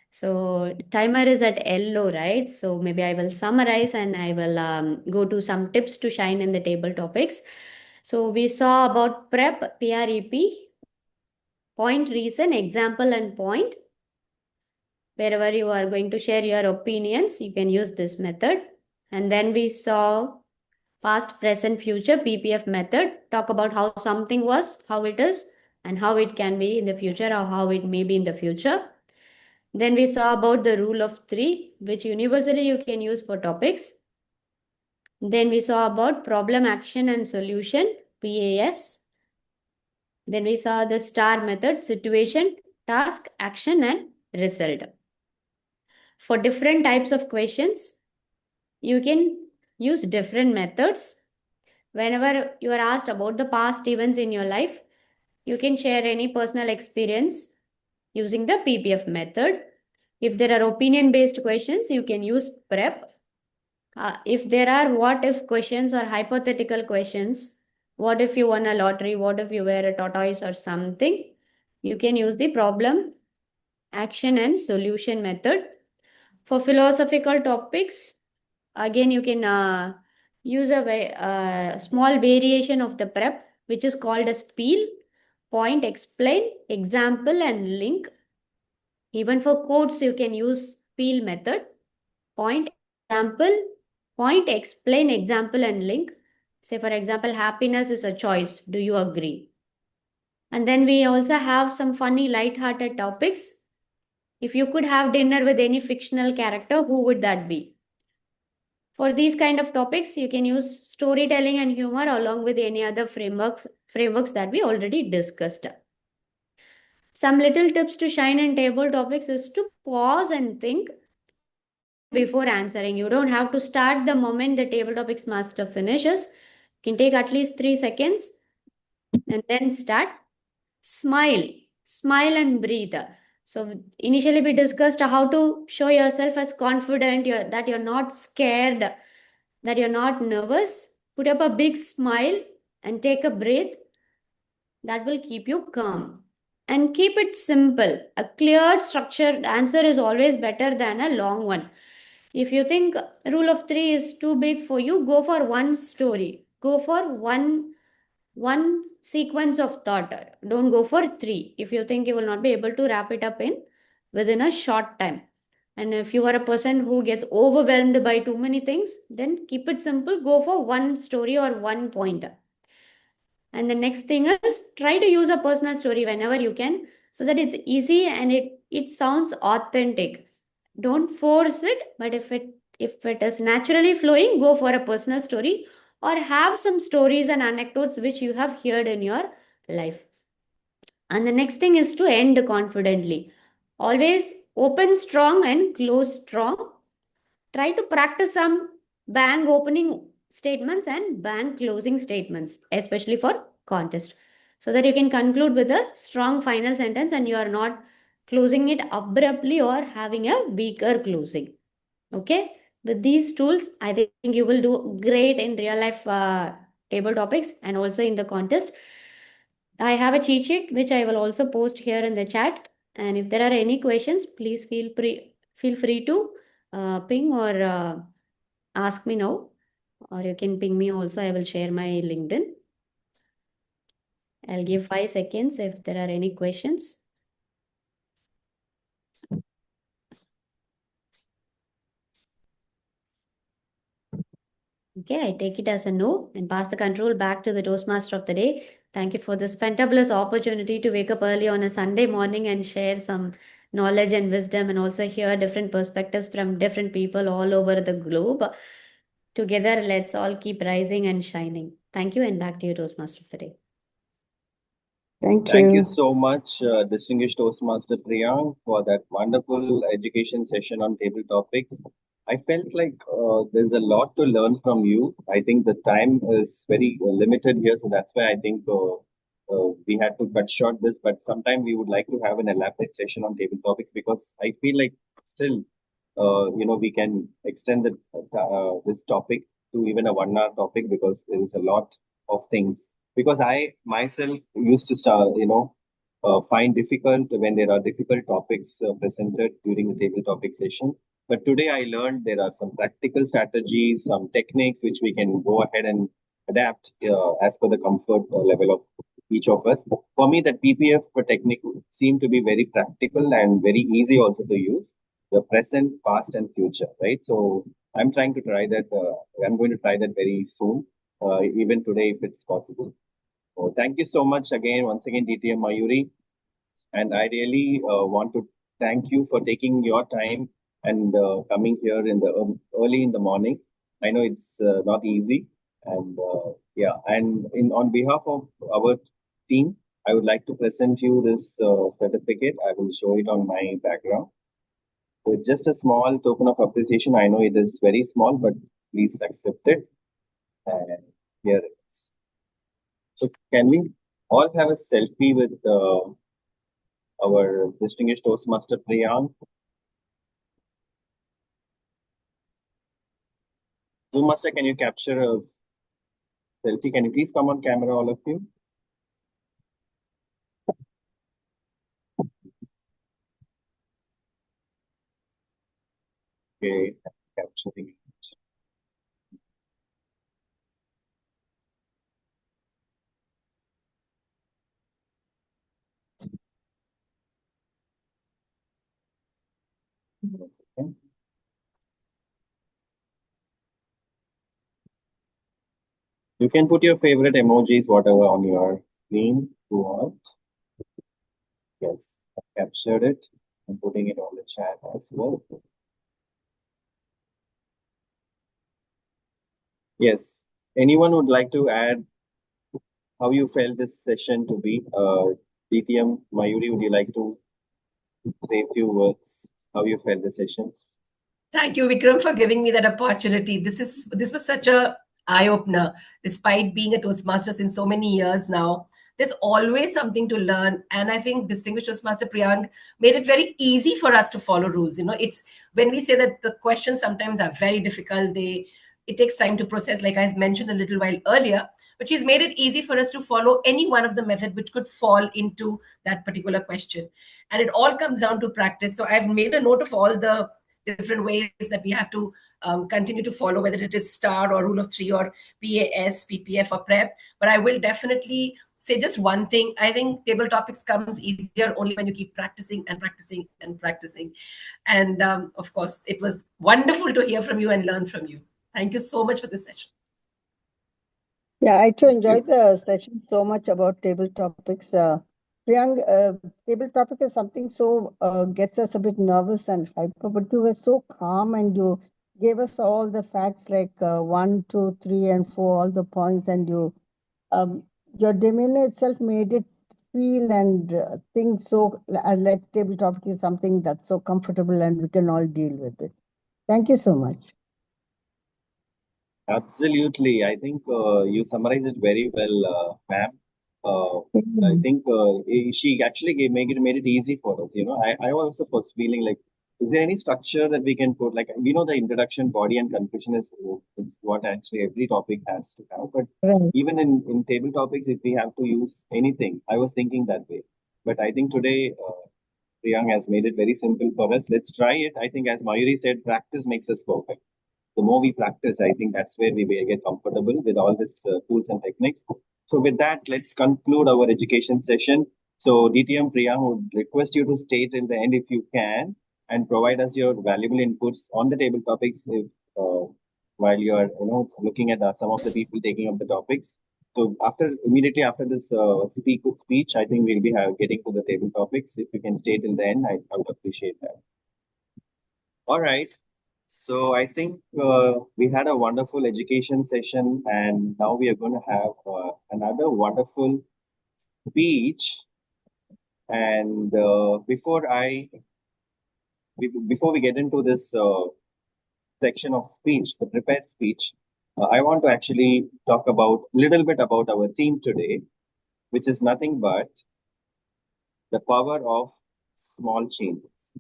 So timer is at yellow, right? So maybe I will summarize and I will go to some tips to shine in the table topics. So we saw about PREP, P-R-E-P, point, reason, example, and point. Wherever you are going to share your opinions, you can use this method. And then we saw past, present, future, PPF method. Talk about how something was, how it is, and how it can be in the future, or how it may be in the future. Then we saw about the rule of three, which universally you can use for topics. Then we saw about problem, action, and solution, PAS. Then we saw the STAR method, situation, task, action, and result. For different types of questions, you can use different methods. Whenever you are asked about the past events in your life, you can share any personal experience using the PPF method. If there are opinion-based questions, you can use PREP. If there are what-if questions or hypothetical questions, what if you won a lottery, what if you were a tortoise or something, you can use the problem, action, and solution method. For philosophical topics, again, you can use a small variation of the PREP, which is called as PEEL, point, explain, example, and link. Even for quotes, you can use PEEL method, point, example, point, explain, example, and link. Say, for example, happiness is a choice. Do you agree? And then we also have some funny, light-hearted topics. If you could have dinner with any fictional character, who would that be? For these kind of topics, you can use storytelling and humor along with any other frameworks that we already discussed. Some little tips to shine in table topics is to pause and think before answering. You don't have to start the moment the table topics master finishes. You can take at least 3 seconds and then start. Smile and breathe. So initially we discussed how to show yourself as confident, that you're not scared, that you're not nervous. Put up a big smile and take a breath. That will keep you calm. And keep it simple. A clear, structured answer is always better than a long one. If you think rule of three is too big for you, go for one story. Go for one sequence of thought. Don't go for three if you think you will not be able to wrap it up in within a short time. And if you are a person who gets overwhelmed by too many things, then keep it simple. Go for one story or one point. And the next thing is try to use a personal story whenever you can so that it's easy and it sounds authentic. Don't force it, but if it is naturally flowing, go for a personal story or have some stories and anecdotes which you have heard in your life. And the next thing is to end confidently. Always open strong and close strong. Try to practice some bang opening statements and bang closing statements, especially for contest, so that you can conclude with a strong final sentence and you are not closing it abruptly or having a weaker closing. Okay, with these tools, I think you will do great in real life table topics and also in the contest. I have a cheat sheet which I will also post here in the chat. And if there are any questions, please feel free to ping or ask me now, or you can ping me also. I will share my LinkedIn. I'll give 5 seconds if there are any questions. Okay, I take it as a no and pass the control back to the Toastmaster of the day. Thank you for this fantabulous opportunity to wake up early on a Sunday morning and share some knowledge and wisdom and also hear different perspectives from different people all over the globe. Together, let's all keep rising and shining. Thank you, and back to you, Toastmaster of the day. Thank Thank you you. so much, distinguished Toastmaster Priyank, for that wonderful education session on table topics. I felt like there's a lot to learn from you. I think the time is very limited here, so that's why I think we had to cut short this. But sometime we would like to have an elaborate session on table topics because I feel like still, we can extend this topic to even a 1 hour topic because there is a lot of things because I myself used to find difficult when there are difficult topics presented during the table topic session. But today I learned there are some practical strategies, some techniques which we can go ahead and adapt as per the comfort level of each of us. For me, that PPF technique seemed to be very practical and very easy also to use. The present, past, and future, right? So I'm trying to try that. I'm going to try that very soon, even today if it's possible. So thank you so much again, once again, DTM Mayuri. And I really want to thank you for taking your time and coming here in the early in the morning. I know it's not easy, and yeah. And in on behalf of our team, I would like to present you this certificate. I will show it on my background. So it's just a small token of appreciation. I know it is very small, but please accept it. And here it is. So can we all have a selfie with our distinguished Toastmaster Priyank? Zoom Master, can you capture a selfie? Can you please come on camera, all of you? Okay, capturing. Okay. You can put your favorite emojis, whatever, on your screen if you want. Yes, I captured it. I'm putting it on the chat as well. Yes. Anyone would like to add how you felt this session to be? DTM Mayuri, would you like to say a few words? How you felt the session? Thank you, Vikram, for giving me that opportunity. This was such a eye opener. Despite being a Toastmaster since so many years now, there's always something to learn. And I think distinguished Toastmaster Priyank made it very easy for us to follow rules. You know, it's when we say that the questions sometimes are very difficult, it takes time to process, like I mentioned a little while earlier. But she's made it easy for us to follow any one of the method which could fall into that particular question. And it all comes down to practice. So I've made a note of all the different ways that we have to continue to follow, whether it is STAR or Rule of Three or PAS, PPF or PrEP. But I will definitely say just one thing. I think table topics comes easier only when you keep practicing and practicing and practicing. And of course, it was wonderful to hear from you and learn from you. Thank you so much for this session. Yeah, I too enjoyed the session so much about table topics. Priyank, table topic is something so gets us a bit nervous and hyper, but you were so calm and you gave us all the facts like 1, 2, 3, and 4, all the points, and um, your demeanor itself made it feel and think so like table topic is something that's so comfortable and we can all deal with it. Thank you so much. Absolutely. I think you summarized it very well, ma'am. I think she actually made it easy for us. You know, I also was feeling like, is there any structure that we can put? Like, we know the introduction, body, and conclusion is what actually every topic has to have. But Right. even in table topics, if we have to use anything, I was thinking that way. But I think today, Priyank has made it very simple for us. Let's try it. I think, as Mayuri said, practice makes us perfect. The more we practice, I think that's where we will get comfortable with all these tools and techniques. So with that, let's conclude our education session. So DTM Priya would request you to stay till the end if you can and provide us your valuable inputs on the table topics if, while you are looking at some of the people taking up the topics. So immediately after this speech, I think we'll be getting to the table topics. If you can stay till the end, I would appreciate that. All right. So I think we had a wonderful education session, and now we are going to have another wonderful speech. And before we get into this section of speech, the prepared speech, I want to actually talk about a little bit about our theme today, which is nothing but the power of small changes.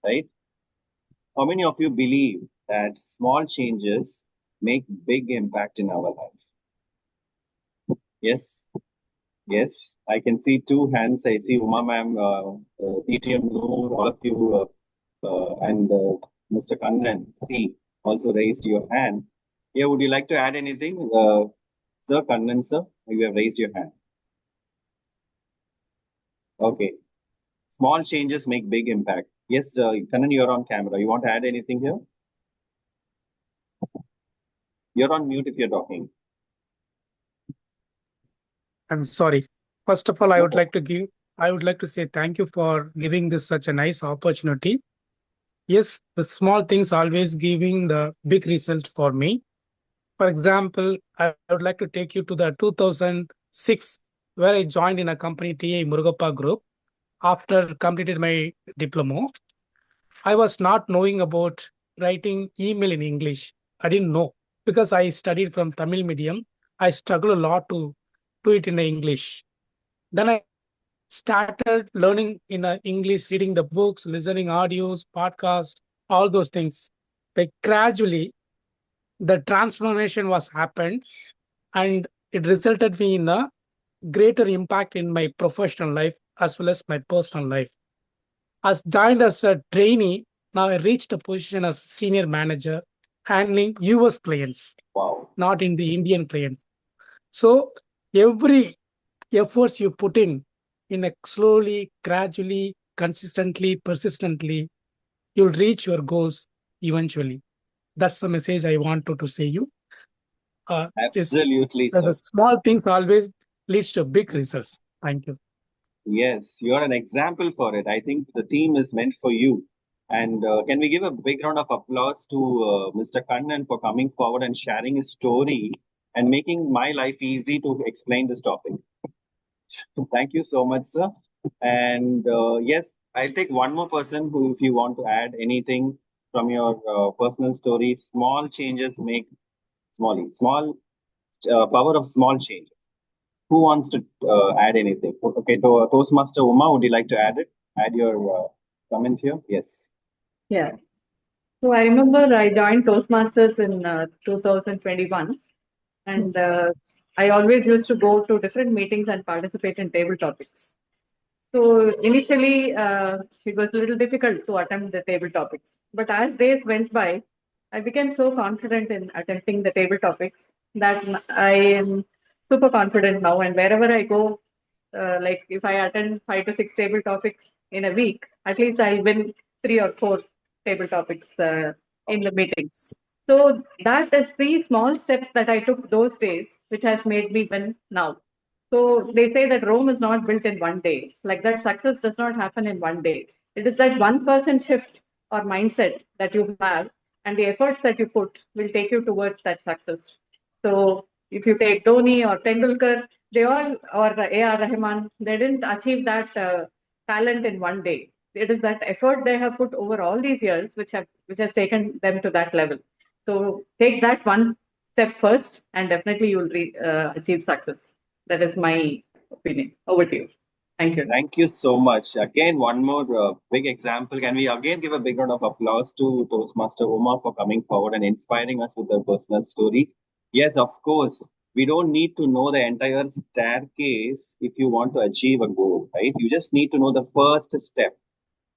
Right? How many of you believe that small changes make big impact in our life? Yes, yes. I can see two hands. I see Uma ma'am, TTM Noor, all of you, and Mr. Kannan, see, also raised your hand. Yeah, would you like to add anything? Sir, Kannan sir, you have raised your hand. Okay. Small changes make big impact. Yes, Kannan, you're on camera. You want to add anything here? You're on mute if you're talking. I'm sorry. First of all, I No. would like to say thank you for giving this such a nice opportunity. Yes, the small things always giving the big result for me. For example, I would like to take you to the 2006, where I joined in a company, TA Murugappa Group. After completed my diploma, I was not knowing about writing email in English. I didn't know because I studied from Tamil medium. I struggled a lot to do it in English. Then I started learning in English, reading the books, listening audios, podcasts, all those things. Like gradually, the transformation was happened, and it resulted me in a greater impact in my professional life as well as my personal life. As joined as a trainee, now I reached a position as senior manager, handling US clients, Wow. not in the Indian clients. So every efforts you put in a slowly, gradually, consistently, persistently, you'll reach your goals eventually. That's the message I wanted to say you. Absolutely, So the sir. small things always leads to big results. Thank you. Yes, you are an example for it. I think the team is meant for you. And can we give a big round of applause to Mr. Kannan for coming forward and sharing his story and making my life easy to explain this topic? Thank you so much, sir. And yes, I'll take one more person who, if you want to add anything from your personal story, small changes make small power of small changes. Who wants to add anything? Okay, to Toastmaster Uma, would you like to add it? Add your comment here? Yes. Yeah. So I remember I joined Toastmasters in 2021, and I always used to go to different meetings and participate in table topics. So initially, it was a little difficult to attempt the table topics. But as days went by, I became so confident in attempting the table topics that I am super confident now. And wherever I go, like if I attend 5 to 6 table topics in a week, at least I win 3 or 4 table topics in the meetings. So that is 3 small steps that I took those days, which has made me win now. So they say that Rome is not built in one day. Like that, success does not happen in one day. It is that 1% shift or mindset that you have, and the efforts that you put will take you towards that success. So if you take Dhoni or Tendulkar, they all, or A.R. Rahman, they didn't achieve that talent in one day. It is that effort they have put over all these years which has taken them to that level. So take that one step first, and definitely you will achieve success. That is my opinion. Over to you. Thank you. Thank you so much. Again, one more big example. Can we again give a big round of applause to Toastmaster Uma for coming forward and inspiring us with their personal story? Yes, of course. We don't need to know the entire staircase if you want to achieve a goal, right? You just need to know the first step.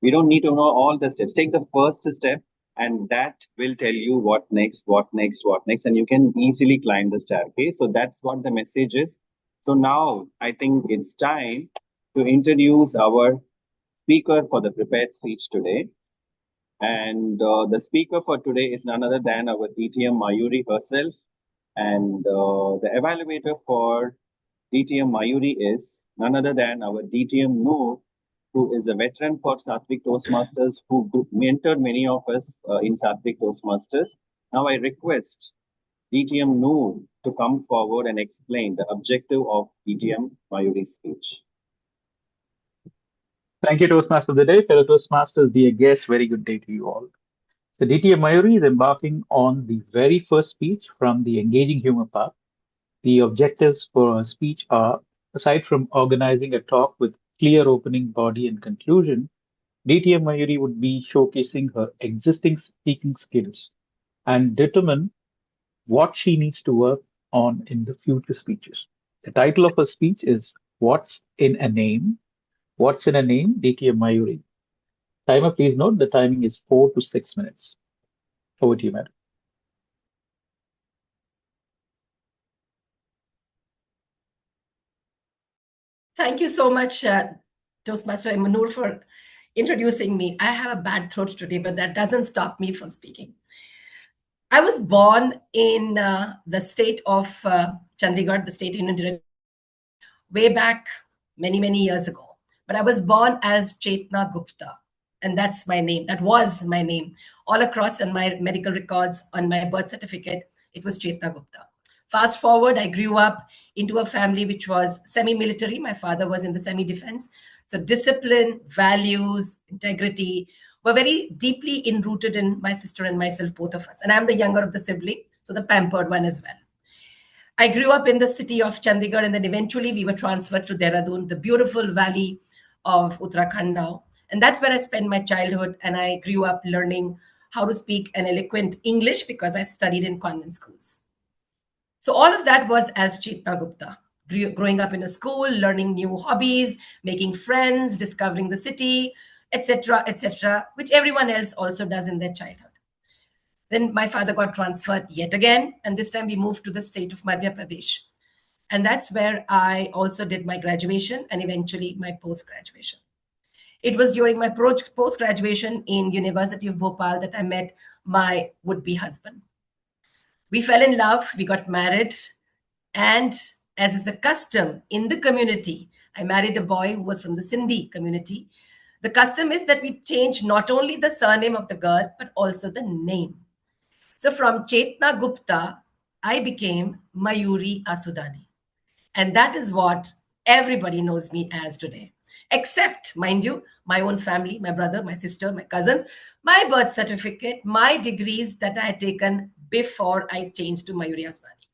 We don't need to know all the steps. Take the first step, and that will tell you what next, what next, what next, and you can easily climb the staircase. So that's what the message is. So now I think it's time to introduce our speaker for the prepared speech today. And the speaker for today is none other than our DTM Mayuri herself. And the evaluator for DTM Mayuri is none other than our DTM Noor, who is a veteran for Sattvic Toastmasters, who mentored many of us in Sattvic Toastmasters. Now I request DTM Noor to come forward and explain the objective of DTM Mayuri's speech. Thank you, Toastmasters of the day. Fellow Toastmasters, dear guests, very good day to you all. So DTM Mayuri is embarking on the very first speech from the Engaging Humor Path. The objectives for her speech are, aside from organizing a talk with clear opening body and conclusion, DTM Mayuri would be showcasing her existing speaking skills and determine what she needs to work on in the future speeches. The title of her speech is What's in a Name? What's in a Name? DTM Mayuri. Timer, please note the timing is 4 to 6 minutes. Over to you, madam. Thank you so much, Toastmaster Manur, for introducing me. I have a bad throat today, but that doesn't stop me from speaking. I was born in the state of Chandigarh, the state union territory, way back many, many years ago. But I was born as Chetna Gupta, and that's my name. That was my name. All across on my medical records, on my birth certificate, it was Chetna Gupta. Fast forward, I grew up into a family which was semi-military. My father was in the semi-defense. So discipline, values, integrity were very deeply enrooted in my sister and myself, both of us. And I'm the younger of the sibling, so the pampered one as well. I grew up in the city of Chandigarh, and then eventually we were transferred to Dehradun, the beautiful valley of Uttarakhand now. And that's where I spent my childhood, and I grew up learning how to speak an eloquent English because I studied in convent schools. So all of that was as Chetna Gupta, growing up in a school, learning new hobbies, making friends, discovering the city, etc., which everyone else also does in their childhood. Then my father got transferred yet again, and this time we moved to the state of Madhya Pradesh. And that's where I also did my graduation and eventually my post-graduation. It was during my post-graduation in University of Bhopal that I met my would-be husband. We fell in love, we got married, and as is the custom in the community, I married a boy who was from the Sindhi community. The custom is that we change not only the surname of the girl, but also the name. So from Chetna Gupta, I became Mayuri Asudani. And that is what everybody knows me as today. Except, mind you, my own family, my brother, my sister, my cousins, my birth certificate, my degrees that I had taken before I changed to Mayuri Asudani.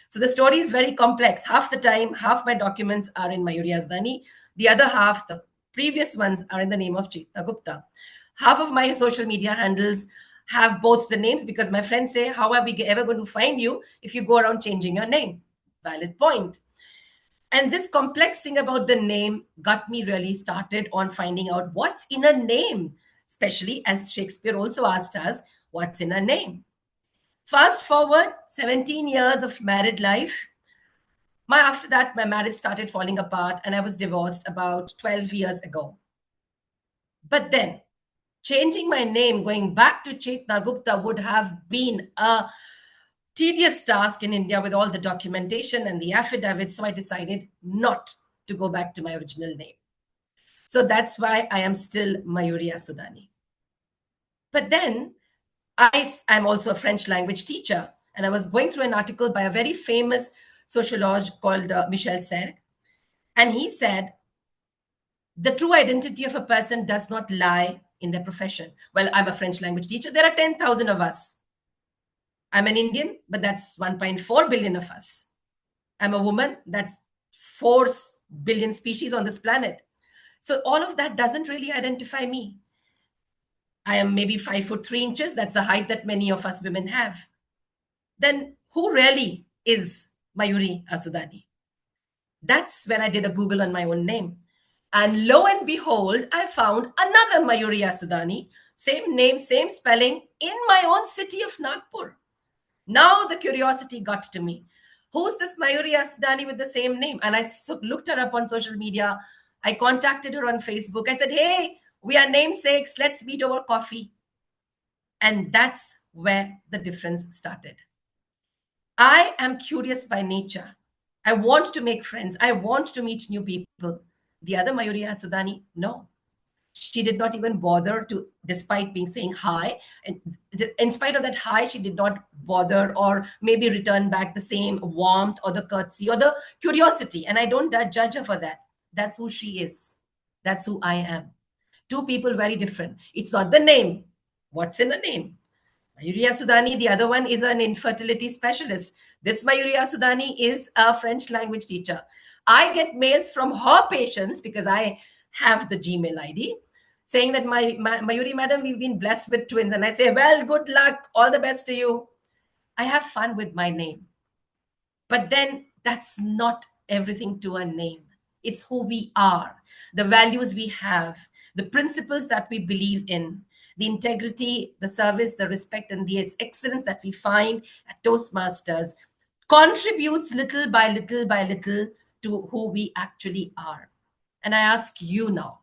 So the story is very complex. Half the time, half my documents are in Mayuri Asudani. The other half, the previous ones, are in the name of Chetna Gupta. Half of my social media handles have both the names because my friends say, how are we ever going to find you if you go around changing your name? Valid point. And this complex thing about the name got me really started on finding out what's in a name, especially as Shakespeare also asked us, what's in a name? Fast forward 17 years of married life. After that, my marriage started falling apart and I was divorced about 12 years ago. But then, changing my name, going back to Chetna Gupta would have been a tedious task in India with all the documentation and the affidavits. So I decided not to go back to my original name. So that's why I am still Mayuri Asudani. But then I'm also a French language teacher. And I was going through an article by a very famous sociologist called Michel Serres. And he said, the true identity of a person does not lie in their profession. Well, I'm a French language teacher. There are 10,000 of us. I'm an Indian, but that's 1.4 billion of us. I'm a woman, that's 4 billion species on this planet. So all of that doesn't really identify me. I am maybe 5'3". That's a height that many of us women have. Then who really is Mayuri Asudani? That's when I did a Google on my own name. And lo and behold, I found another Mayuri Asudani, same name, same spelling, in my own city of Nagpur. Now the curiosity got to me. Who's this Mayuri Asudani with the same name? And I looked her up on social media. I contacted her on Facebook. I said, hey, we are namesakes. Let's meet over coffee. And that's where the difference started. I am curious by nature. I want to make friends. I want to meet new people. The other Mayuri Asudani, no. She did not even bother to, despite being saying hi. And in spite of that hi, she did not bother or maybe return back the same warmth or the courtesy or the curiosity. And I don't judge her for that. That's who she is. That's who I am. Two people very different. It's not the name. What's in a name? Mayuri Asudani, the other one is an infertility specialist. This Mayuri Asudani is a French language teacher. I get mails from her patients because I have the Gmail ID saying that Mayuri madam, we've been blessed with twins. And I say, well, good luck. All the best to you. I have fun with my name. But then that's not everything to a name. It's who we are, the values we have, the principles that we believe in, the integrity, the service, the respect, and the excellence that we find at Toastmasters contributes little by little by little to who we actually are. And I ask you now,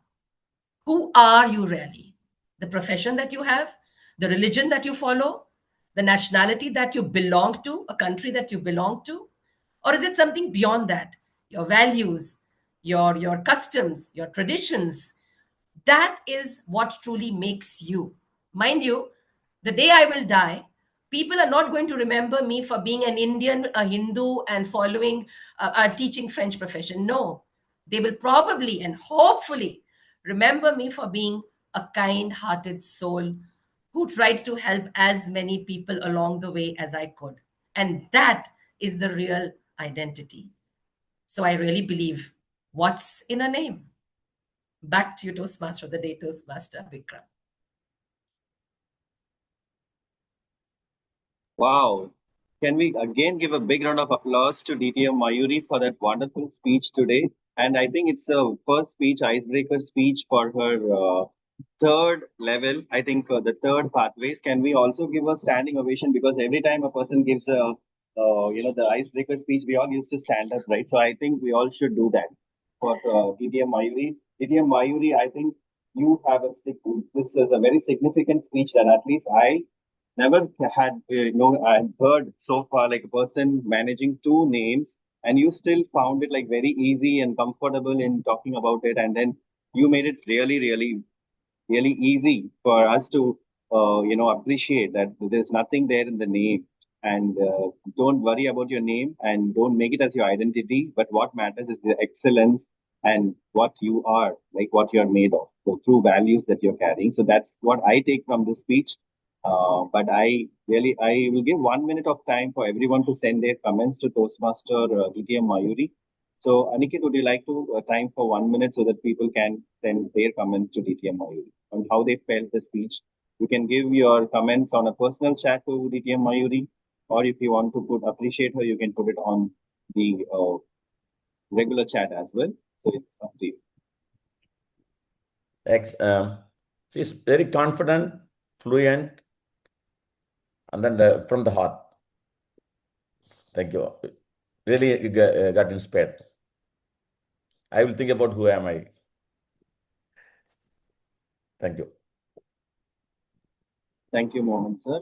who are you really? The profession that you have, the religion that you follow, the nationality that you belong to, a country that you belong to? Or is it something beyond that? Your values, your customs, your traditions. That is what truly makes you. Mind you, the day I will die, people are not going to remember me for being an Indian, a Hindu, and following a teaching French profession. No, they will probably and hopefully remember me for being a kind hearted soul who tried to help as many people along the way as I could. And that is the real identity. So I really believe what's in a name? Back to you, Toastmaster of the Day, Toastmaster Vikram. Wow. Can we again give a big round of applause to DTM Mayuri for that wonderful speech today? And I think it's the first speech, icebreaker speech for her third level. I think the third pathways. Can we also give a standing ovation? Because every time a person gives a, the icebreaker speech, we all used to stand up, right? So I think we all should do that for DTM Mayuri. DTM Mayuri, I think you have this is a very significant speech that at least I never had I've heard so far like a person managing two names, and you still found it like very easy and comfortable in talking about it, and then you made it really easy for us to appreciate that there's nothing there in the name, and don't worry about your name and don't make it as your identity, but what matters is the excellence and what you are, like what you're made of, so through values that you're carrying. So that's what I take from this speech. But I will give 1 minute of time for everyone to send their comments to Toastmaster DTM Mayuri. So, Aniket, would you like to time for 1 minute so that people can send their comments to DTM Mayuri on how they felt the speech? You can give your comments on a personal chat to DTM Mayuri, or if you want to appreciate her, you can put it on the regular chat as well. So it's up to you. She's very confident, fluent, and then from the heart. Thank you. Really got inspired. I will think about who am I. Thank you. Thank you, Mohan sir.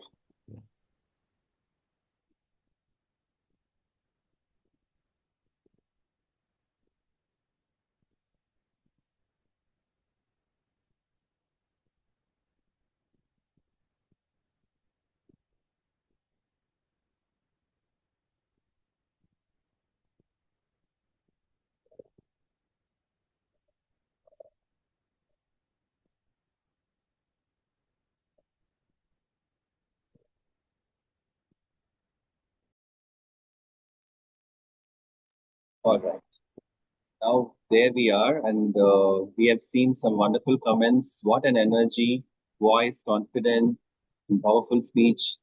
All right. Now there we are, and we have seen some wonderful comments. What an energy, voice, confident, and powerful speech.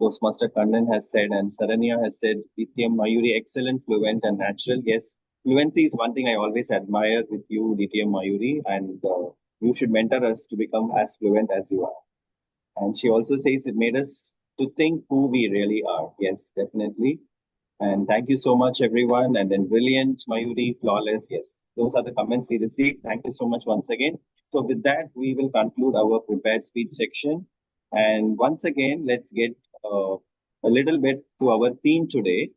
Toastmaster Kannan has said, and Saranya has said, DTM Mayuri, excellent, fluent, and natural. Yes, fluency is one thing I always admire with you, DTM Mayuri, and you should mentor us to become as fluent as you are. And she also says it made us to think who we really are. Yes, definitely. And thank you so much, everyone. And then brilliant, Mayuri, flawless. Yes, those are the comments we received. Thank you so much once again. So with that, we will conclude our prepared speech section. And once again, let's get a little bit to our theme today,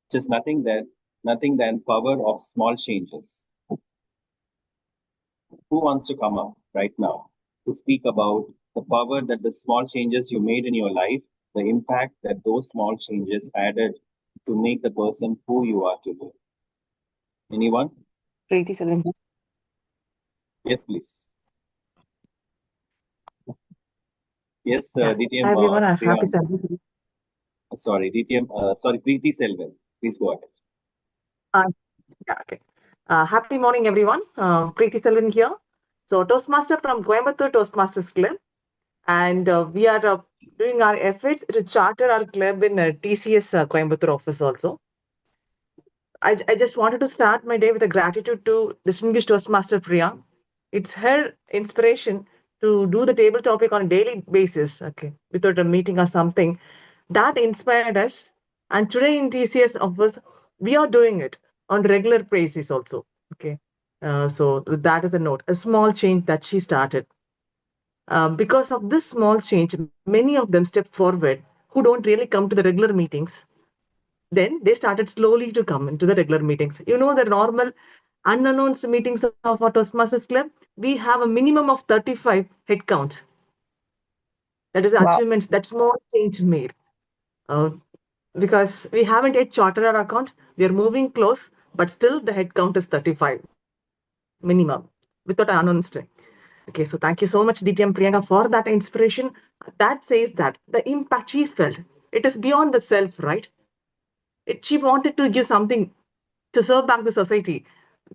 which is nothing than power of small changes. Who wants to come up right now to speak about the power that the small changes you made in your life, the impact that those small changes added to make the person who you are today? Anyone? Preeti Salan. Yes, please. Yes, Yeah. DTM. Hi everyone, I'm Priyanka. happy Selvan. Sorry, DTM. Sorry, Preeti Selvan. Please go ahead. Yeah, okay. Happy morning, everyone. Preeti Selvan here. So, Toastmaster from Coimbatore Toastmasters Club, and we are doing our efforts to charter our club in TCS Coimbatore office also. I just wanted to start my day with a gratitude to distinguished Toastmaster Priya. It's her inspiration to do the table topic on a daily basis, okay, without a meeting or something. That inspired us. And today in TCS office, we are doing it on regular basis also. Okay. So that is a note, a small change that she started. Because of this small change, many of them step forward who don't really come to the regular meetings. Then they started slowly to come into the regular meetings. You know, the normal unannounced meetings of our Toastmasters Club, we have a minimum of 35 head count. That is Wow. achievements, that small change made. Because we haven't yet chartered our account, we are moving close, but still the head count is 35 minimum without announcing. Okay, so thank you so much, DTM Priyanka, for that inspiration. That says that the impact she felt, it is beyond the self, right? She wanted to give something to serve back the society.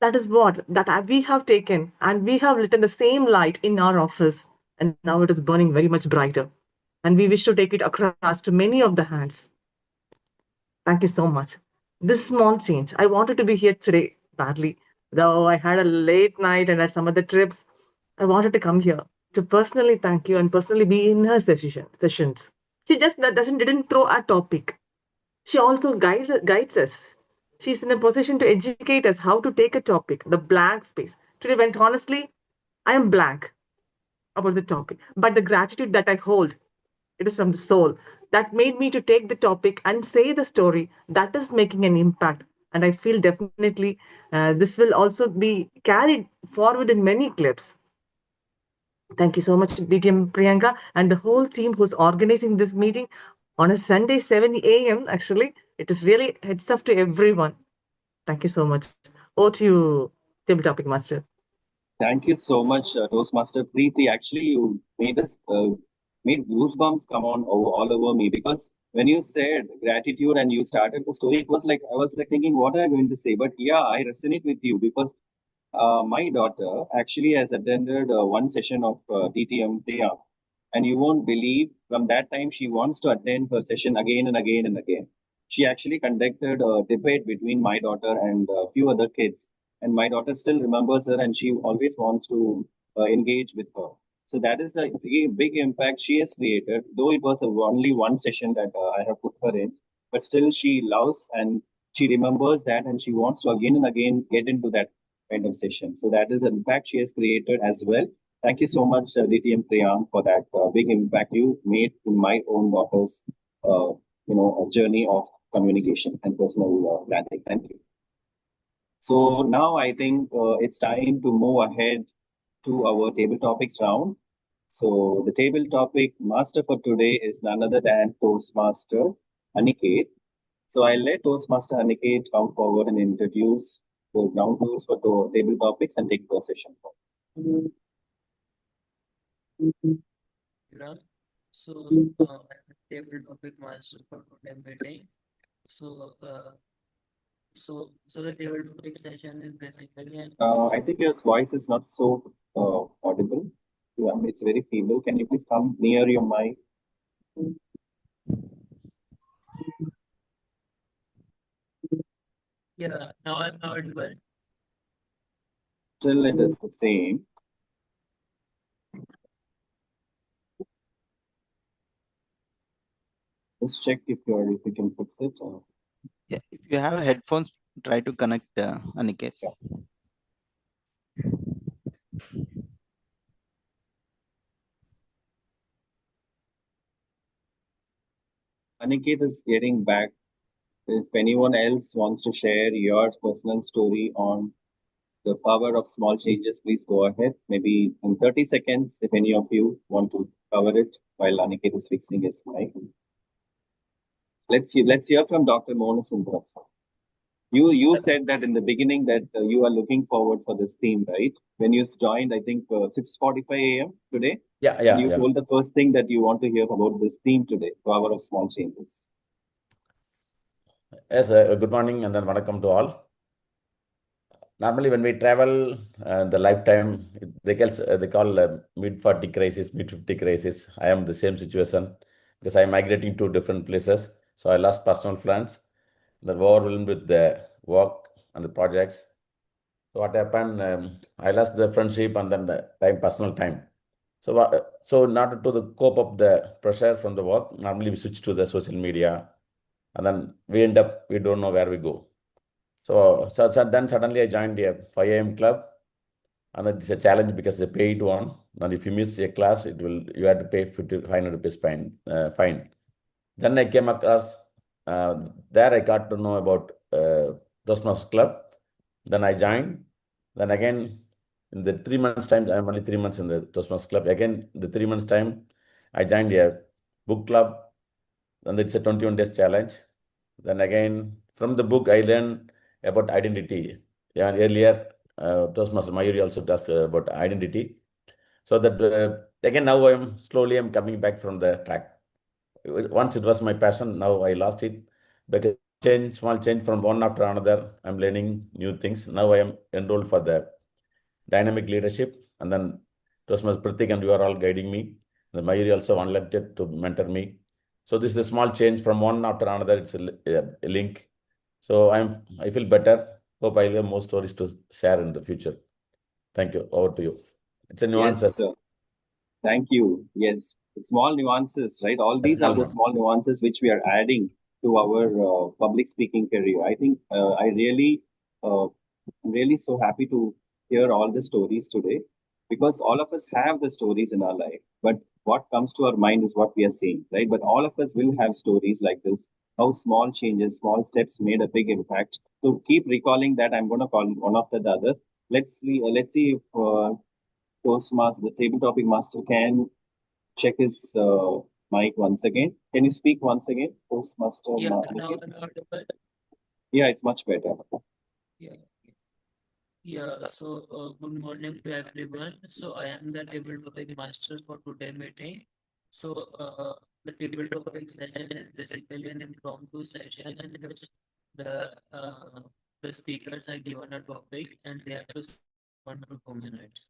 That is what that we have taken, and we have lit in the same light in our office, and now it is burning very much brighter. And we wish to take it across to many of the hands. Thank you so much. This small change, I wanted to be here today badly, though I had a late night and had some other trips. I wanted to come here to personally thank you and personally be in her sessions. She just didn't throw a topic. She also guides us. She's in a position to educate us how to take a topic, the blank space. Today, went honestly, I am blank about the topic, but the gratitude that I hold, it is from the soul that made me to take the topic and say the story that is making an impact. And I feel definitely this will also be carried forward in many clips. Thank you so much, DTM Priyanka, and the whole team who's organizing this meeting on a Sunday, 7 a.m. Actually, it is really heads up to everyone. Thank you so much. Over to you, Table Topic Master. Thank you so much, Toastmaster Preeti. Actually, you made goosebumps come on all over me, because when you said gratitude and you started the story, it was like I was like thinking, what am I going to say? But yeah, I resonate with you, because my daughter actually has attended one session of DTM Priya, and you won't believe, from that time she wants to attend her session again and again and again. She actually conducted a debate between my daughter and a few other kids, and my daughter still remembers her, and she always wants to engage with her. So that is the big impact she has created. Though it was only one session that I have put her in, but still she loves and she remembers that, and she wants to again and again get into that kind of session. So that is the impact she has created as well. Thank you so much, DTM Priyank, for that big impact you made in my own daughter's, journey of communication and personal branding. Thank you. So now I think it's time to move ahead to our table topics round. So the table topic master for today is none other than Toastmaster Aniket. So I'll let Toastmaster Aniket come forward and introduce the ground rules for the table topics and take the session forward. So, table topic master for today meeting. So, so the table topic session is basically an. I think your voice is not so audible. Yeah, it's very feeble. Can you please come near your mic? Yeah, now I'm audible. Still, it is the same. Just check if you can fix it. Yeah, if you have headphones, try to connect Aniket. Yeah. Aniket is getting back. If anyone else wants to share your personal story on the power of small changes, please go ahead. Maybe in 30 seconds, if any of you want to cover it while Aniket is fixing his mic. Let's hear from Dr. Mona Sundaram. You said that in the beginning that you are looking forward for this theme, right? When you joined, I think 6:45 a.m. today. Yeah. You told the first thing that you want to hear about this theme today, power of small changes. Yes, good morning and then vanakkam to all. Normally, when we travel, the lifetime, they call mid-40 crisis, mid-50 crisis. I am the same situation because I am migrating to different places. So I lost personal friends. They're overwhelmed with the work and the projects. So what happened? I lost the friendship and then the personal time. So in order to cope up the pressure from the work, normally we switch to the social media, and then we don't know where we go. So then suddenly I joined a 5 a.m. club, and it's a challenge because it's a paid one. And if you miss a class, you have to pay 500 rupees fine. Then I came across there. I got to know about Toastmasters Club. Then I joined. Then again, in the 3 months time, I'm only 3 months in the Toastmasters Club. Again, the 3 months time, I joined a book club. Then it's a 21 days challenge. Then again, from the book, I learned about identity. Yeah, earlier, Toastmaster Mayuri also does about identity. So that again, now I'm coming back from the track. Once it was my passion, now I lost it because small change from one after another. I'm learning new things. Now I am enrolled for the dynamic leadership, and then Toastmaster Pratik and you are all guiding me. The Mayuri also wanted to mentor me. So this is a small change from one after another. It's a link. So I feel better. Hope I'll have more stories to share in the future. Thank you. Over to you. It's a Yes, nuances. sir. Thank you. Yes, small nuances, right? All these are the small nuances which we are adding to our public speaking career. I think I'm really so happy to hear all the stories today because all of us have the stories in our life. But what comes to our mind is what we are saying, right? But all of us will have stories like this, how small changes, small steps made a big impact. So keep recalling that. I'm going to call one after the other. Let's see if Toastmaster, the table topic master, can check his mic once again. Can you speak once again, Toastmaster? Yeah, now I'm audible. Yeah, it's much better. Yeah. Yeah, so good morning to everyone. So I am the table topic master for today meeting. So the table topic session is basically an impromptu session in which the uh, the speakers are given a topic and they have to speak 1 to 2 minutes.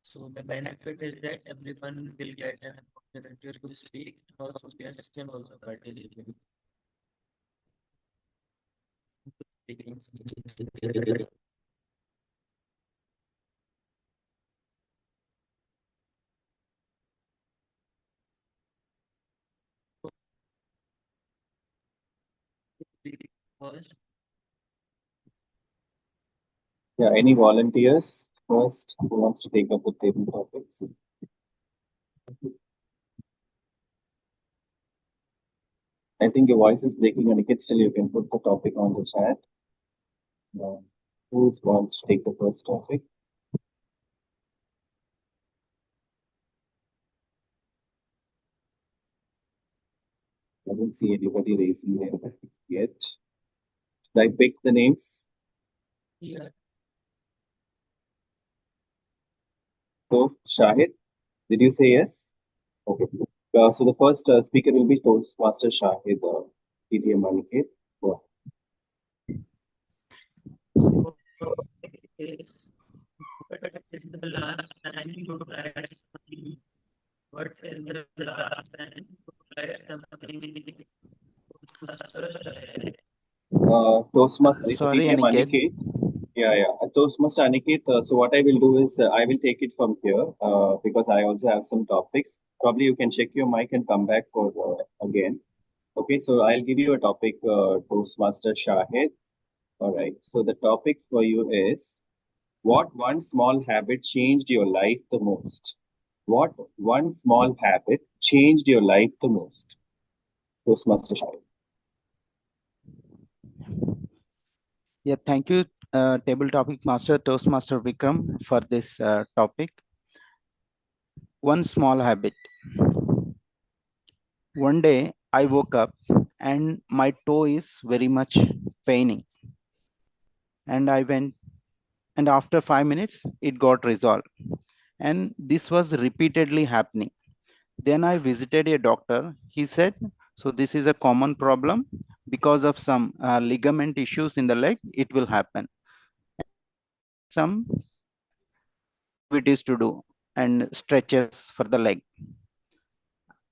So the benefit is that everyone will get an opportunity to speak and also guests can also participate. Speaking. First. Yeah, any volunteers first who wants to take up the table topics? I think your voice is breaking, and Aniket, still you can put the topic on the chat. Who wants to take the first topic? I don't see anybody raising their hand yet. Should I pick the names? Yeah. So, Shahid, did you say yes? Okay. So the first speaker will be Toastmaster Shahid, TDM Aniket. Go What is the last time you tried something? What is the last time you tried something? Toastmaster Sorry, TDM Aniket. Aniket. Yeah. Toastmaster Aniket. So what I will do is I will take it from here because I also have some topics. Probably you can check your mic and come back for again. Okay, so I'll give you a topic, Toastmaster Shahid. All right. So the topic for you is what one small habit changed your life the most? What one small habit changed your life the most? Toastmaster Shahid. Yeah, thank you, table topic master Toastmaster Vikram, for this topic. One small habit. One day I woke up and my toe is very much paining, and I went, and after 5 minutes it got resolved, and this was repeatedly happening. Then I visited a doctor. He said, so this is a common problem because of some ligament issues in the leg, it will happen. Some activities to do and stretches for the leg.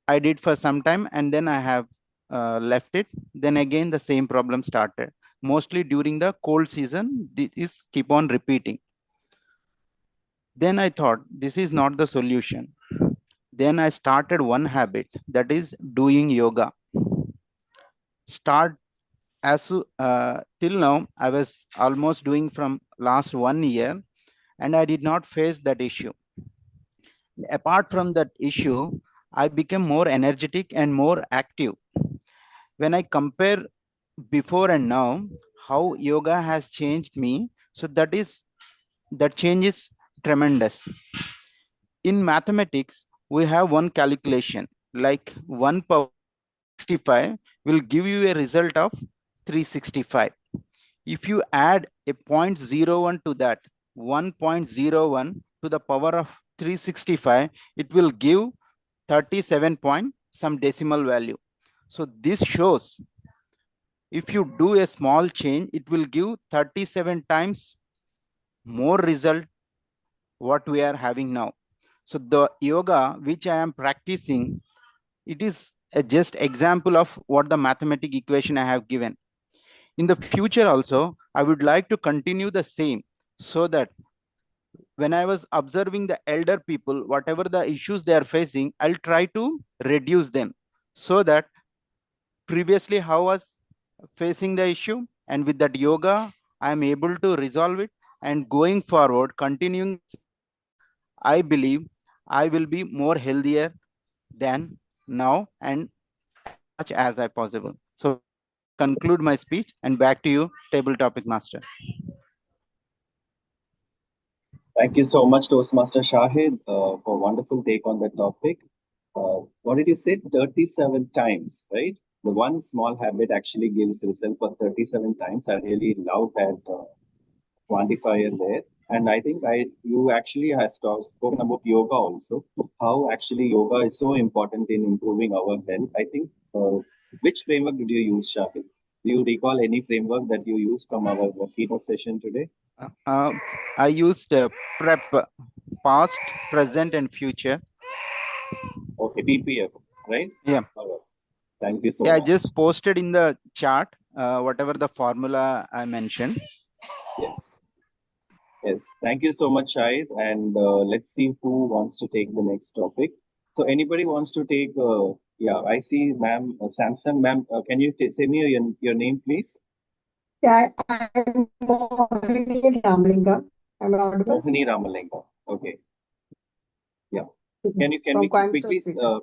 I did for some time and then I have left it. Then again the same problem started. Mostly during the cold season, this keep on repeating. Then I thought this is not the solution. Then I started one habit, that is doing yoga. Start as till now I was almost doing from last 1 year, and I did not face that issue. Apart from that issue, I became more energetic and more active. When I compare before and now, how yoga has changed me, so that change is tremendous. In mathematics, we have one calculation, like 1 power 65 will give you a result of 365. If you add a 0.01 to that, 1.01 to the power of 365, it will give 37 point some decimal value. So this shows if you do a small change, it will give 37 times more result what we are having now. So the yoga which I am practicing, it is a just example of what the mathematical equation I have given. In the future also, I would like to continue the same, so that when I was observing the elder people, whatever the issues they are facing, I'll try to reduce them, so that previously how I was facing the issue, and with that yoga, I am able to resolve it. And going forward, continuing, I believe I will be more healthier than now, and as much as I possible. So conclude my speech, and back to you, table topic master. Thank you so much, Toastmaster Shahid, for wonderful take on the topic. What did you say? 37 times, right? The one small habit actually gives result for 37 times. I really love that quantifier there. And I think you actually have spoken about yoga also, how actually yoga is so important in improving our health. I think, which framework did you use, Shahid? Do you recall any framework that you used from our keynote session today? I used prep, past, present, and future. Okay, PPF, right? Yeah. All right. Thank you so Yeah, I much. just posted in the chat whatever the formula I mentioned. Yes. Yes. Thank you so much, Shahid. And let's see who wants to take the next topic. So anybody wants to take, yeah, I see ma'am, Samson, ma'am, can you say me your name, please? Yeah, I'm Mohini Ramalingam. Am I audible? Mohini Ramalinga. Okay. Yeah. Can we From quickly, Coimbatore.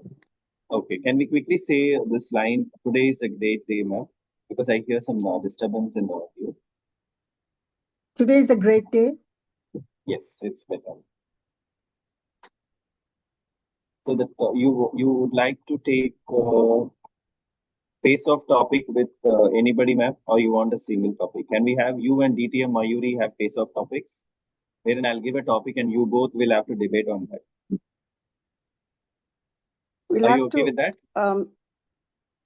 okay, can we quickly say this line? Today is a great day, ma'am, because I hear some disturbance in the audio. Today is a great day. Yes, it's better. So that you would like to take face-off topic with anybody, ma'am, or you want a single topic? Can we have you and DTM Mayuri have face-off topics? Wherein I'll give a topic and you both will have to debate on that. We'll Are have you okay to, with that?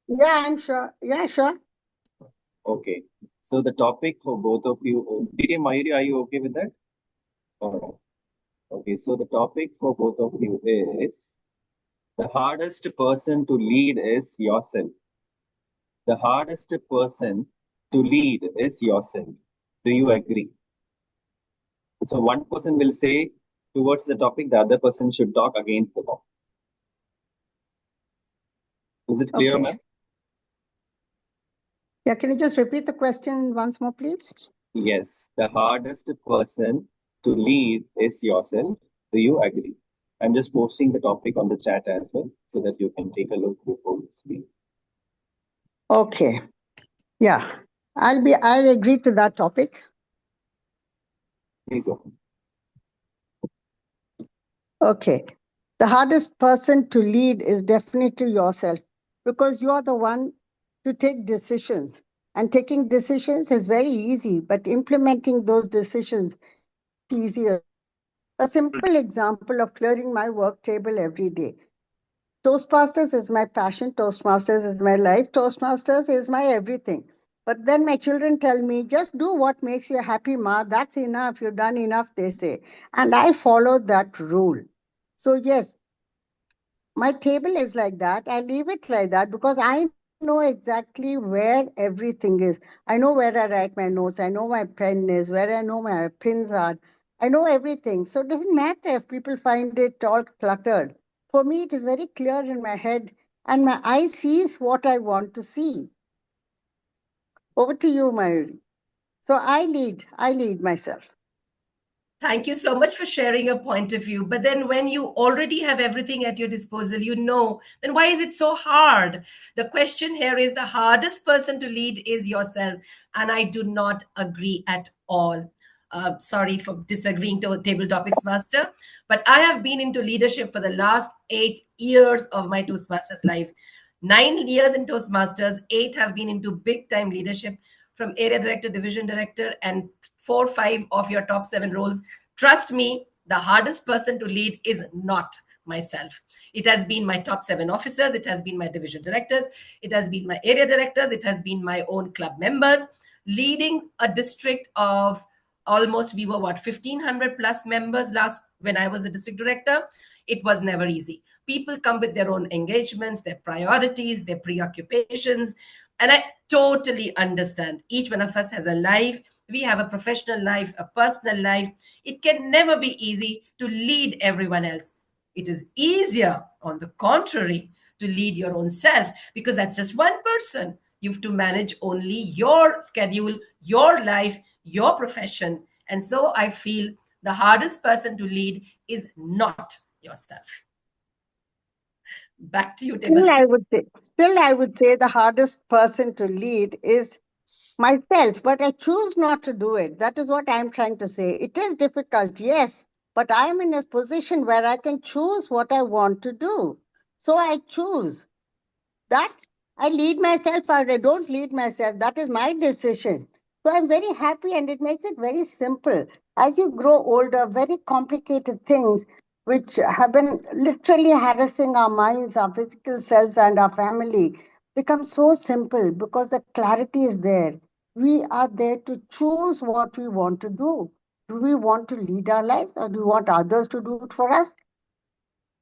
yeah, I'm sure. Yeah, sure. Okay. So the topic for both of you, DTM Mayuri, are you okay with that? All right. Okay. So the topic for both of you is the hardest person to lead is yourself. The hardest person to lead is yourself. Do you agree? So one person will say towards the topic, the other person should talk against the topic. Is it clear, Okay. ma'am? Yeah, can you just repeat the question once more, please? Yes. The hardest person to lead is yourself. Do you agree? I'm just posting the topic on the chat as well so that you can take a look before you speak. Okay. Yeah, I'll agree to that topic. Please open. Okay. The hardest person to lead is definitely yourself, because you are the one to take decisions. And taking decisions is very easy, but implementing those decisions is much easier. A simple example of clearing my work table every day. Toastmasters is my passion. Toastmasters is my life. Toastmasters is my everything. But then my children tell me, just do what makes you happy, Ma. That's enough. You've done enough, they say. And I follow that rule. So, yes, my table is like that. I leave it like that because I know exactly where everything is. I know where I write my notes. I know my pen is, where I know my pins are. I know everything. So it doesn't matter if people find it all cluttered. For me, it is very clear in my head, and my eye sees what I want to see. Over to you, Mayuri. So I lead myself. Thank you so much for sharing your point of view. But then, when you already have everything at your disposal, then why is it so hard? The question here is the hardest person to lead is yourself. And I do not agree at all. Sorry for disagreeing to Table Topics Master, but I have been into leadership for the last 8 years of my Toastmasters life. 9 years in Toastmasters, 8 have been into big time leadership from area director, division director, and 4, 5 of your top 7 roles. Trust me, the hardest person to lead is not myself. It has been my top 7 officers, it has been my division directors, it has been my area directors, it has been my own club members. Leading a district of almost, we were what, 1,500 plus members last when I was the district director. It was never easy. People come with their own engagements, their priorities, their preoccupations. And I totally understand. Each one of us has a life. We have a professional life, a personal life. It can never be easy to lead everyone else. It is easier, on the contrary, to lead your own self, because that's just one person. You have to manage only your schedule, your life, your profession. And so I feel the hardest person to lead is not yourself. Back to you, Table. Still, I would say the hardest person to lead is myself, but I choose not to do it. That is what I'm trying to say. It is difficult, yes, but I am in a position where I can choose what I want to do. So I choose that. I lead myself or I don't lead myself. That is my decision. So I'm very happy, and it makes it very simple. As you grow older, very complicated things which have been literally harassing our minds, our physical selves, and our family become so simple because the clarity is there. We are there to choose what we want to do. Do we want to lead our lives, or do we want others to do it for us?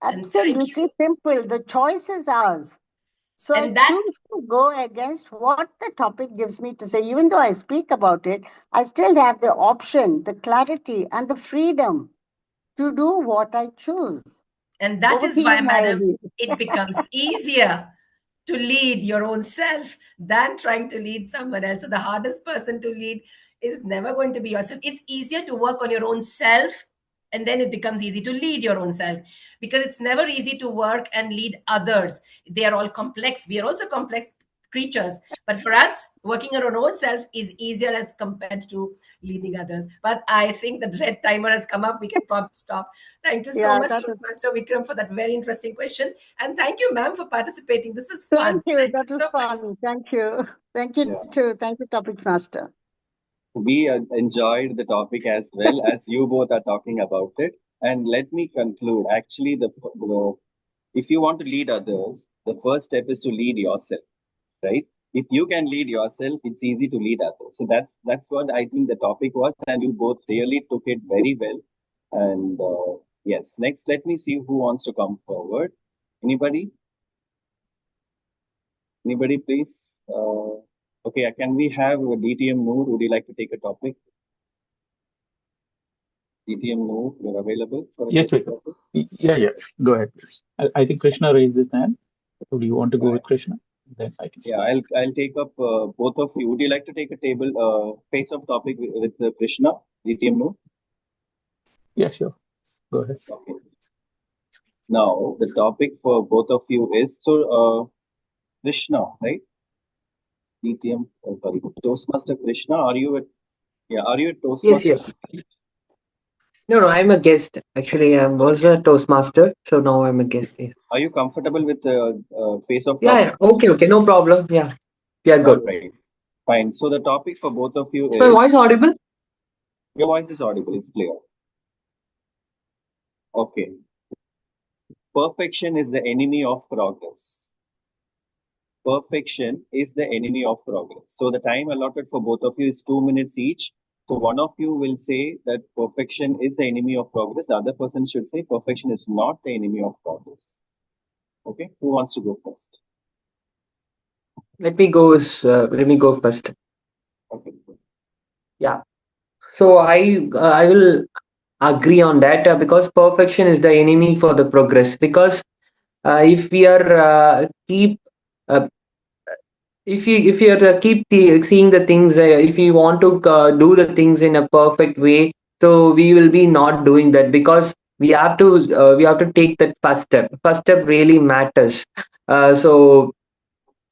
Absolutely simple. The choice is ours. So I choose to go against what the topic gives me to say. Even though I speak about it, I still have the option, the clarity, and the freedom to do what I choose. And that Over is to you, why, madam, Mayuri. it becomes easier to lead your own self than trying to lead someone else. So the hardest person to lead is never going to be yourself. It's easier to work on your own self, and then it becomes easy to lead your own self, because it's never easy to work and lead others. They are all complex. We are also complex creatures. But for us, working on our own self is easier as compared to leading others. But I think the red timer has come up. We can probably stop. Thank you so much, Toastmaster Vikram, for that very interesting question. And thank you, ma'am, for participating. This was fun. Thank you. That was fun. Thank you. Thank you too. Thank you, Topic Master. We enjoyed the topic as well as you both are talking about it. And let me conclude. Actually, if you want to lead others, the first step is to lead yourself, right? If you can lead yourself, it's easy to lead others. So that's what I think the topic was, and you both really took it very well. And yes, next, let me see who wants to come forward. Anybody? Anybody, please? Okay, can we have DTM Noor? Would you like to take a topic? DTM Noor, you're available for Yes, Vikram. Yeah. Go ahead, please. I think Krishna raised his hand. So do you want to go with Krishna? Then I can. Yeah, I'll take up both of you. Would you like to take a face-off topic with Krishna, DTM Noor? Yeah, sure. Go ahead. Okay. Now, the topic for both of you is Krishna, right? DTM, sorry, Toastmaster Krishna. Are you a Toastmaster? Yes. No, I'm a guest. Actually, I'm also a Toastmaster. So now I'm a guest. Yes. Are you comfortable with face-off Yeah. topics? Okay. No problem. Yeah. Good. Right. Fine. So the topic for both of you Is my voice audible? Your voice is audible. It's clear. Okay. Perfection is the enemy of progress. Perfection is the enemy of progress. So the time allotted for both of you is 2 minutes each. So one of you will say that perfection is the enemy of progress. The other person should say perfection is not the enemy of progress. Okay. Who wants to go first? Let me go first. Okay. Yeah. So I will agree on that because perfection is the enemy for the progress. Because if we are if you are keep seeing the things, if you want to do the things in a perfect way, So we will be not doing that because we have to take that first step. First step really matters. So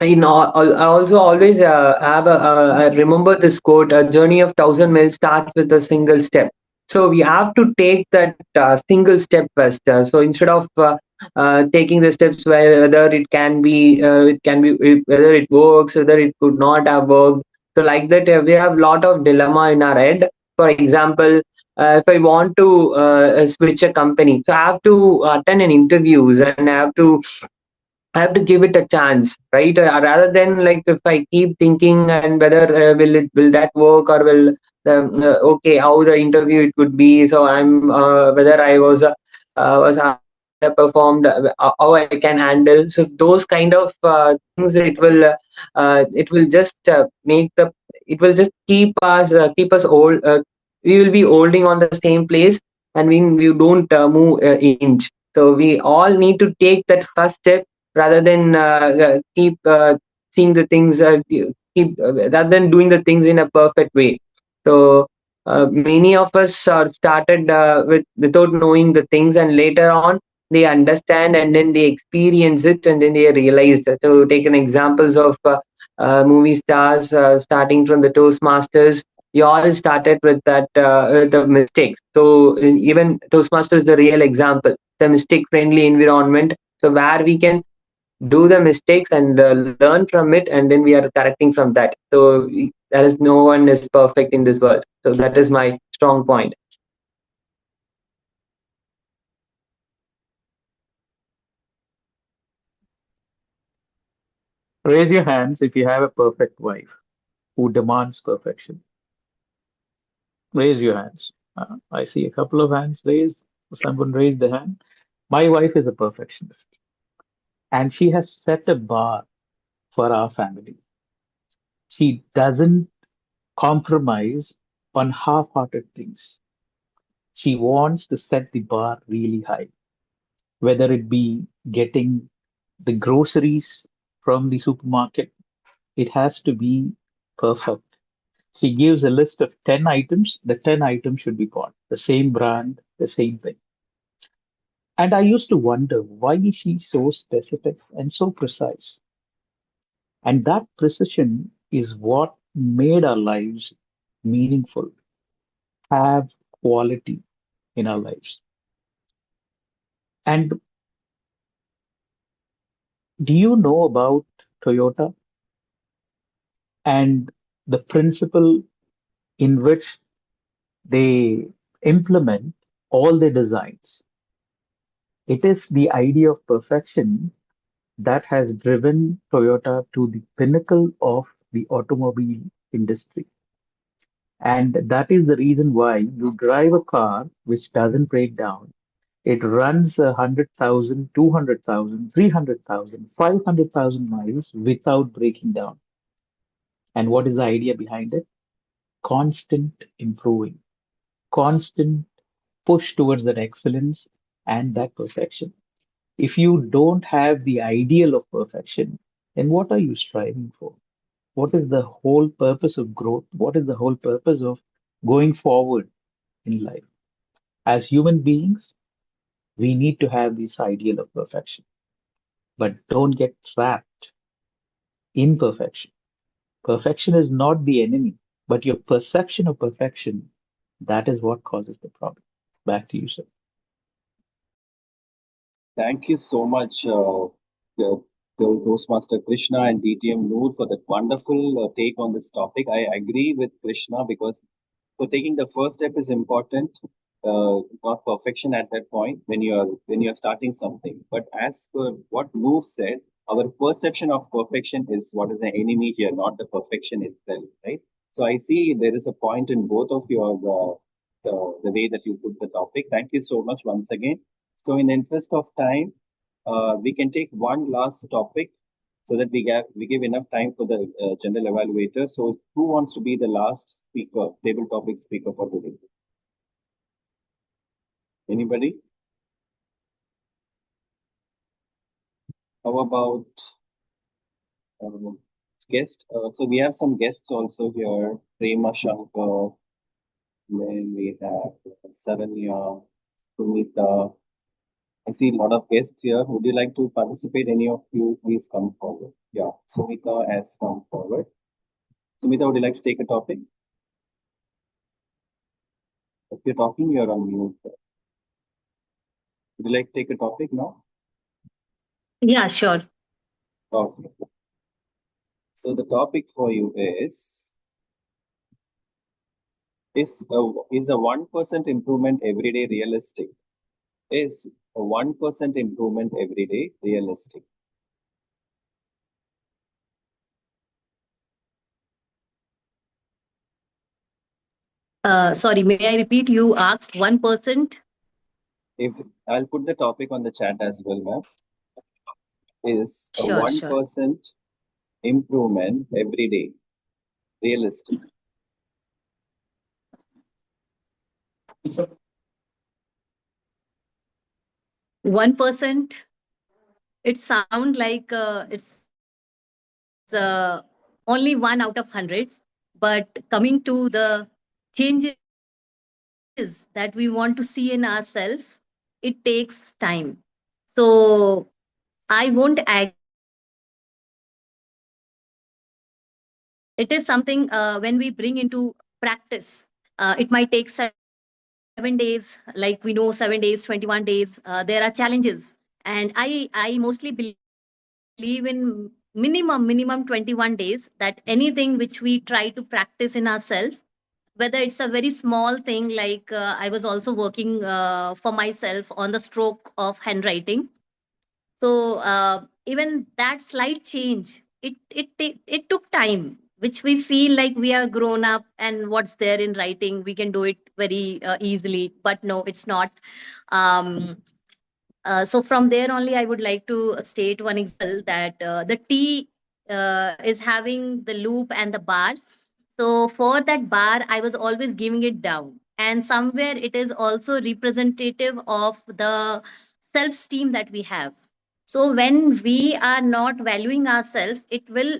I also always I remember this quote: "A journey of 1,000 miles starts with a single step." So we have to take that single step first. So instead of taking the steps whether it can be whether it works, whether it could not have worked. So like that, we have a lot of dilemma in our head. For example, if I want to switch a company, so I have to attend an interviews and I have to give it a chance, right? Rather than like if I keep thinking and whether will that work or will okay how the interview it would be. So I'm whether I was performed, how I can handle. So those kind of things it will just make the it will just keep us old. We will be holding on the same place and we don't move inch. So we all need to take that first step rather than keep seeing the things keep rather than doing the things in a perfect way. So many of us are started without knowing the things, and later on they understand and then they experience it and then they realize that. So take an examples of movie stars starting from the Toastmasters. You all started with that the mistakes. So even Toastmasters is the real example, the mistake friendly environment, so where we can do the mistakes and learn from it, and then we are correcting from that. So there is no one is perfect in this world. So that is my strong point. Raise your hands if you have a perfect wife who demands perfection. Raise your hands. I see a couple of hands raised. Someone raised the hand. My wife is a perfectionist, and she has set a bar for our family. She doesn't compromise on half-hearted things. She wants to set the bar really high, whether it be getting the groceries from the supermarket, it has to be perfect. She gives a list of 10 items, the 10 items should be bought, the same brand, the same thing. And I used to wonder why is she so specific and so precise? And that precision is what made our lives meaningful, have quality in our lives. And do you know about Toyota and the principle in which they implement all their designs? It is the idea of perfection that has driven Toyota to the pinnacle of the automobile industry. And that is the reason why you drive a car which doesn't break down. It runs 100,000, 200,000, 300,000, 500,000 miles without breaking down. And what is the idea behind it? Constant improving, constant push towards that excellence and that perfection. If you don't have the ideal of perfection, then what are you striving for? What is the whole purpose of growth? What is the whole purpose of going forward in life? As human beings, we need to have this ideal of perfection, but don't get trapped in perfection. Perfection is not the enemy, but your perception of perfection, that is what causes the problem. Back to you, sir. Thank you so much, Toastmaster Krishna and DTM Noor, for that wonderful take on this topic. I agree with Krishna because so taking the first step is important, not perfection at that point when you're starting something. But as per what Noor said, our perception of perfection is what is the enemy here, not the perfection itself, right? So I see there is a point in both of your the way that you put the topic. Thank you so much once again. So in the interest of time, we can take one last topic so that we give enough time for the general evaluator. So who wants to be the last speaker, table topic speaker for today? Anybody? How about guest? So we have some guests also here. Prema Shankar, Then we have Saranya, Sumita. I see a lot of guests here. Would you like to participate? Any of you, please come forward. Yeah, Sumita has come forward. Sumita, would you like to take a topic? If you're talking, you're on mute. Would you like to take a topic now? Yeah, sure. Okay. So the topic for you is a 1% improvement every day realistic? Is a 1% improvement every day realistic? Sorry, may I repeat? You asked 1%? If I'll put the topic on the chat as well, ma'am. Is a Sure, sure. 1% improvement every day realistic? 1%? It sounds like it's only 1 out of 100. But coming to the changes that we want to see in ourselves, it takes time. So I won't it is something when we bring into practice, it might take 7 days, like we know 7 days, 21 days. There are challenges. And I mostly believe in minimum 21 days, that anything which we try to practice in ourselves, whether it's a very small thing, like I was also working for myself on the stroke of handwriting. So even that slight change, it took time, which we feel like we are grown up and what's there in writing, we can do it very easily. But no, it's not. Um, so from there only, I would like to state one example, that the T is having the loop and the bar. So for that bar, I was always giving it down. And somewhere it is also representative of the self-esteem that we have. So when we are not valuing ourselves, it will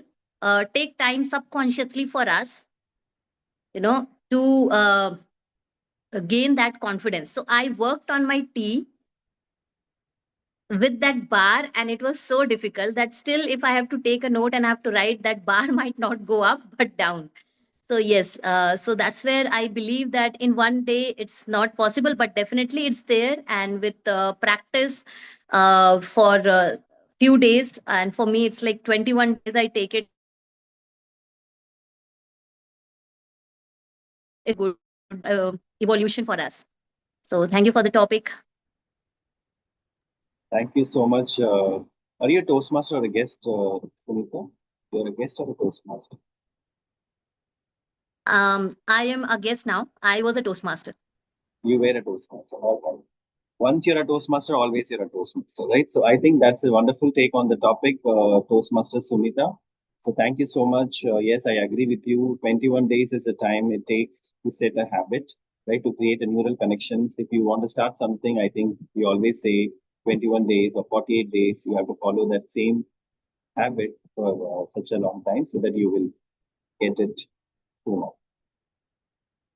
take time subconsciously for us, to gain that confidence. So I worked on my T with that bar, and it was so difficult that still, if I have to take a note and I have to write, that bar might not go up but down. So yes, so that's where I believe that in one day it's not possible, but definitely it's there. And with practice for a few days, and for me it's like 21 days, I take it a good evolution for us. So thank you for the topic. Thank you so much. Are you a Toastmaster or a guest, Sunita? You're a guest or a Toastmaster? I am a guest now. I was a Toastmaster. You were a Toastmaster. Okay. Once you're a Toastmaster, always you're a Toastmaster, right? So I think that's a wonderful take on the topic, Toastmaster Sunita. So thank you so much. Yes, I agree with you. 21 days is the time it takes to set a habit, right? To create a neural connections. If you want to start something, I think we always say 21 days or 48 days, you have to follow that same habit for such a long time so that you will get it sooner.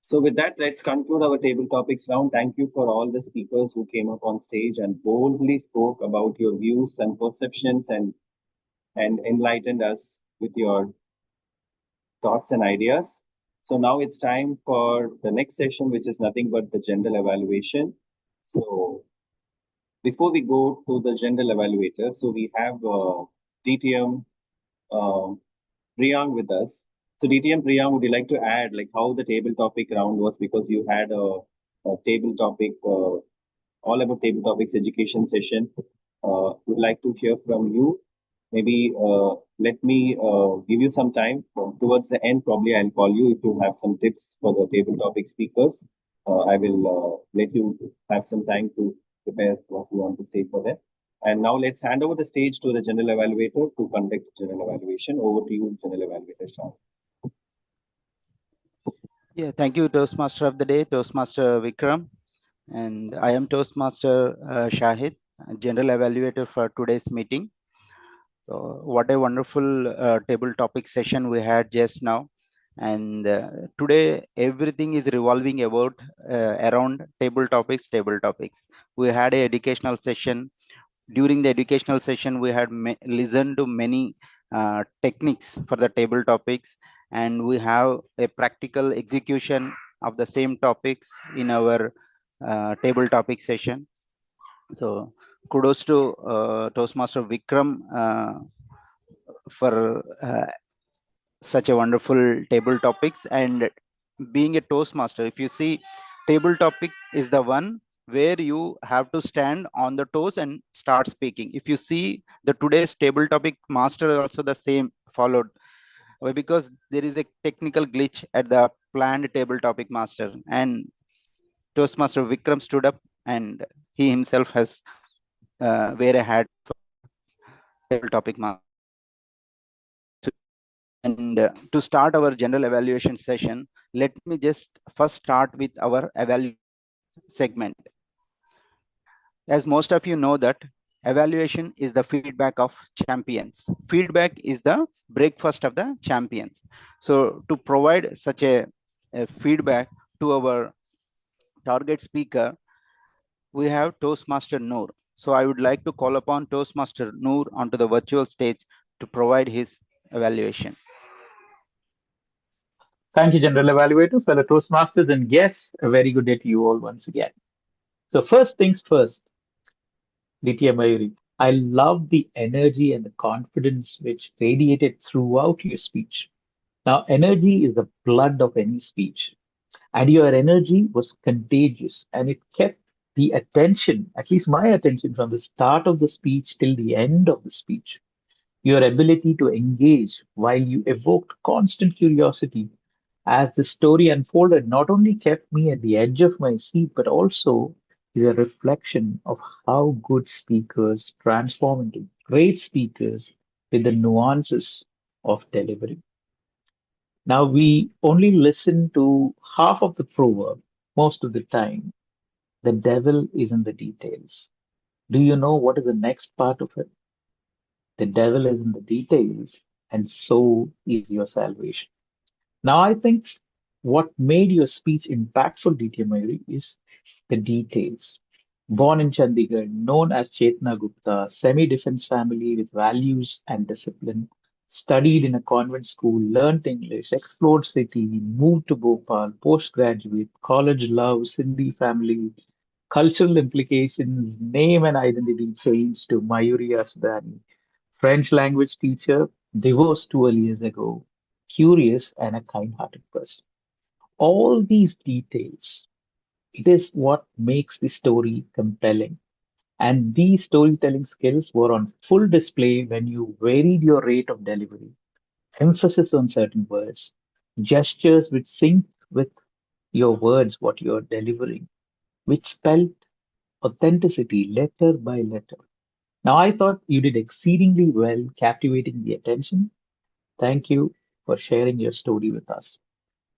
So with that, let's conclude our table topics round. Thank you for all the speakers who came up on stage and boldly spoke about your views and perceptions and enlightened us with your thoughts and ideas. So now it's time for the next session, which is nothing but the general evaluation. So before we go to the general evaluator, so we have DTM Priyang with us. So DTM Priyang, would you like to add like how the table topic round was, because you had a table topic all about table topics education session. Would like to hear from you. Maybe let me give you some time towards the end. Probably I'll call you if you have some tips for the table topic speakers. I will let you have some time to prepare what you want to say for that. And now let's hand over the stage to the general evaluator to conduct general evaluation. Over to you, general evaluator Shah. Yeah, thank you, Toastmaster of the Day, Toastmaster Vikram. And I am Toastmaster Shahid, General Evaluator for today's meeting. So what a wonderful table topic session we had just now. And today everything is revolving about around table topics. We had a educational session. During the educational session we had listened to many techniques for the table topics, and we have a practical execution of the same topics in our table topic session. So kudos to Toastmaster Vikram for such a wonderful table topics. And being a Toastmaster, if you see, table topic is the one where you have to stand on the toes and start speaking. If you see the today's table topic master is also the same followed. Why? Because there is a technical glitch at the planned table topic master, and Toastmaster Vikram stood up and he himself has wear a hat for table topic master. And to start our general evaluation session, let me just first start with our evaluation segment. As most of you know that evaluation is the feedback of champions. Feedback is the breakfast of the champions. So to provide such a feedback to our target speaker, we have Toastmaster Noor. So I would like to call upon Toastmaster Noor onto the virtual stage to provide his evaluation. Thank you, General Evaluator, fellow Toastmasters, and guests. A very good day to you all once again. So, first things first, DTM Mayuri, I love the energy and the confidence which radiated throughout your speech. Now, energy is the blood of any speech, and your energy was contagious and it kept the attention, at least my attention, from the start of the speech till the end of the speech. Your ability to engage while you evoked constant curiosity as the story unfolded not only kept me at the edge of my seat, but also is a reflection of how good speakers transform into great speakers with the nuances of delivery. Now, we only listen to half of the proverb most of the time. The devil is in the details. Do you know what is the next part of it? The devil is in the details, and so is your salvation. Now, I think what made your speech impactful, DT Mayuri, is the details. Born in Chandigarh, known as Chetna Gupta, semi-defense family with values and discipline, studied in a convent school, learnt English, explored city, moved to Bhopal, postgraduate, college love, Sindhi family, cultural implications, name and identity change to Mayuri Asdani, French language teacher, divorced 12 years ago, curious and a kind-hearted person. All these details, it is what makes the story compelling. And these storytelling skills were on full display when you varied your rate of delivery, emphasis on certain words, gestures which sync with your words, what you're delivering, which spelled authenticity letter by letter. Now, I thought you did exceedingly well captivating the attention. Thank you for sharing your story with us.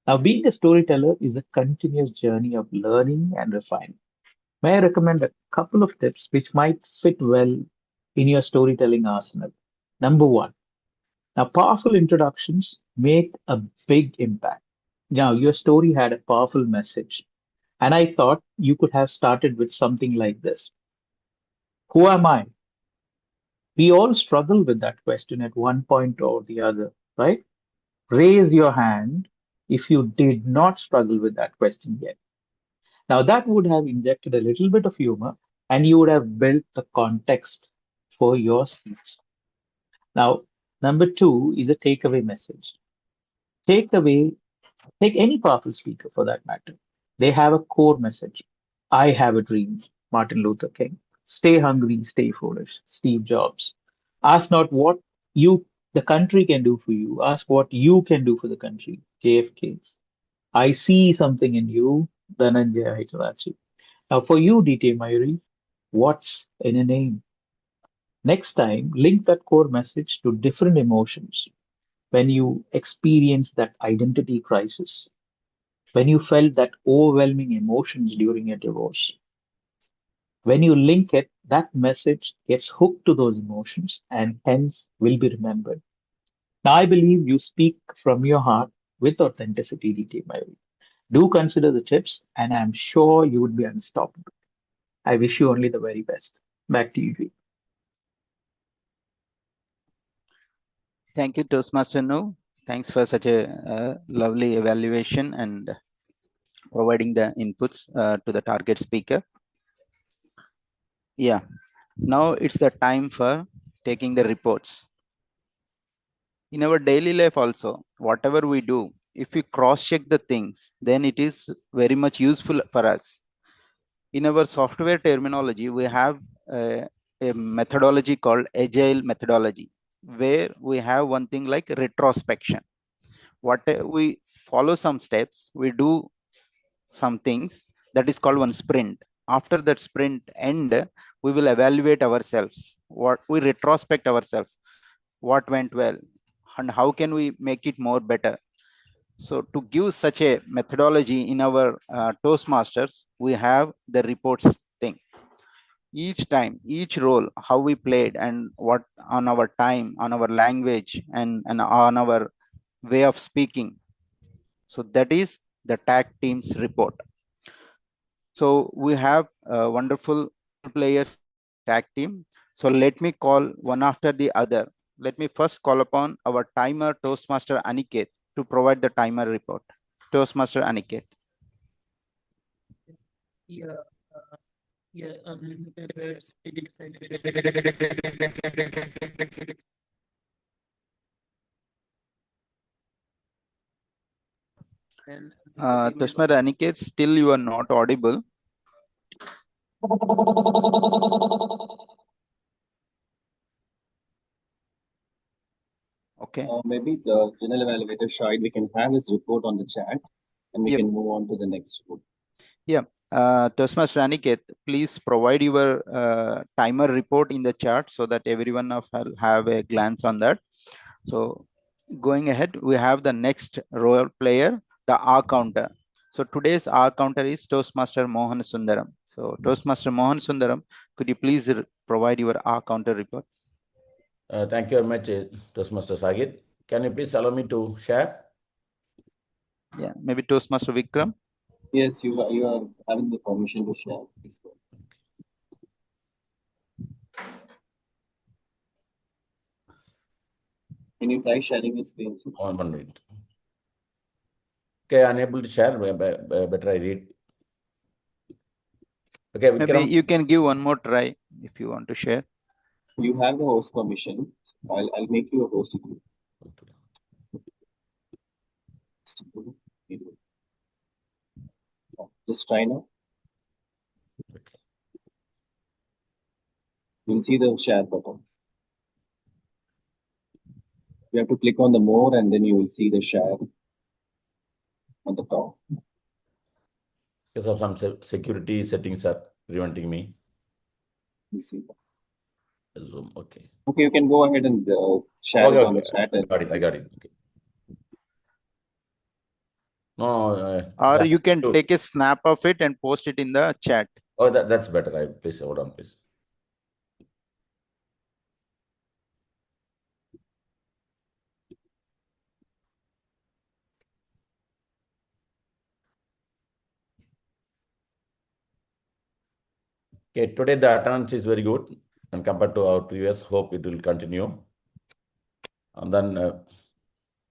Now, being a storyteller is a continuous journey of learning and refining. May I recommend a couple of tips which might fit well in your storytelling arsenal? Number one, now powerful introductions make a big impact. Now, your story had a powerful message, and I thought you could have started with something like this. Who am I? We all struggle with that question at one point or the other, right? Raise your hand if you did not struggle with that question yet. Now, that would have injected a little bit of humor and you would have built the context for your speech. Now, number two is a takeaway message. Takeaway, take any powerful speaker for that matter. They have a core message. I have a dream, Martin Luther King. Stay hungry, stay foolish, Steve Jobs. Ask not what you, the country can do for you. Ask what you can do for the country, JFK. I see something in you, Dhananjay Hitarachi. Now, for you, DT Mayuri, what's in a name? Next time, link that core message to different emotions. When you experience that identity crisis, when you felt that overwhelming emotions during a divorce, when you link it, that message gets hooked to those emotions and hence will be remembered. Now, I believe you speak from your heart with authenticity, DT Mayuri. Do consider the tips, and I'm sure you would be unstoppable. I wish you only the very best. Back to you, Dee. Thank you, Toastmaster No. Thanks for such a lovely evaluation and providing the inputs to the target speaker. Yeah, now it's the time for taking the reports. In our daily life also, whatever we do, if we cross-check the things, then it is very much useful for us. In our software terminology, we have a methodology called agile methodology, where we have one thing like retrospection. What we follow some steps, we do some things, that is called one sprint. After that sprint end, we will evaluate ourselves, what we retrospect ourselves, what went well and how can we make it more better. So to give such a methodology in our Toastmasters, we have the reports thing. Each time, each role, how we played and what on our time, on our language and on our way of speaking. So that is the tag team's report. So we have a wonderful players tag team. So let me call one after the other. Let me first call upon our timer Toastmaster Aniket to provide the timer report. Toastmaster Aniket. Yeah. Yeah. Toastmaster Aniket, still you are not audible. Okay. Maybe the general evaluator Shahid, we can have his report on the chat and we can move on to the next report. Yeah. Toastmaster Aniket, please provide your timer report in the chat so that everyone will have a glance on that. So going ahead, we have the next role player, the R counter. So today's R counter is Toastmaster Mohan Sundaram. So Toastmaster Mohan Sundaram, could you please provide your R counter report? Thank you very much, Toastmaster Sagit. Can you please allow me to share? Yeah, maybe Toastmaster Vikram. Yes, you are having the permission to share. Please go. Can you try sharing your screen? 1 minute. Okay, unable to share. Better I read. Okay, Vikram. Maybe you can give one more try if you want to share. You have the host permission. I'll make you a host. Okay. Just try now. Okay. You'll see the share button. You have to click on the more and then you will see the share on the top. Because of some security settings are preventing me. You see. Zoom, okay. Okay, you can go ahead and share it on the chat. I got it. Okay. No, or you can take a snap of it and post it in the chat. Oh, that's better. Please hold on, please. Okay, today the attendance is very good and compared to our previous. Hope it will continue. And then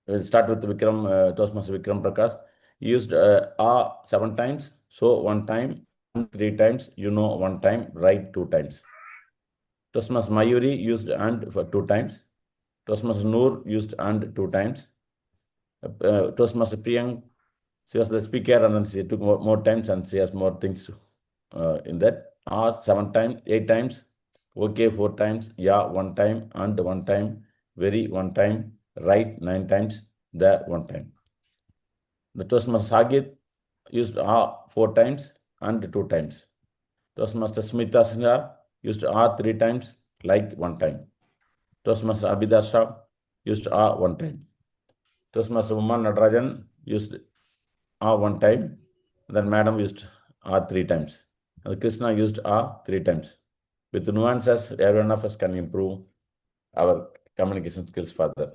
we'll start with Vikram, Toastmaster Vikram Prakash. He used 7 times, so 1 time, and 3 times, 1 time, right 2 times. Toastmaster Mayuri used and for 2 times. Toastmaster Noor used and 2 times. Toastmaster Priyank, she was the speaker and then she took more times and she has more things in that. 7 times, 8 times, okay 4 times, yeah 1 time, and 1 time, very 1 time, right 9 times, the 1 time. The Toastmaster Sagit used 4 times and 2 times. Toastmaster Smita Singha used 3 times, like 1 time. Toastmaster Abhidasha used 1 time. Toastmaster Uman Natarajan used 1 time. Then Madam used 3 times. And Krishna used 3 times. With nuances, every one of us can improve our communication skills further.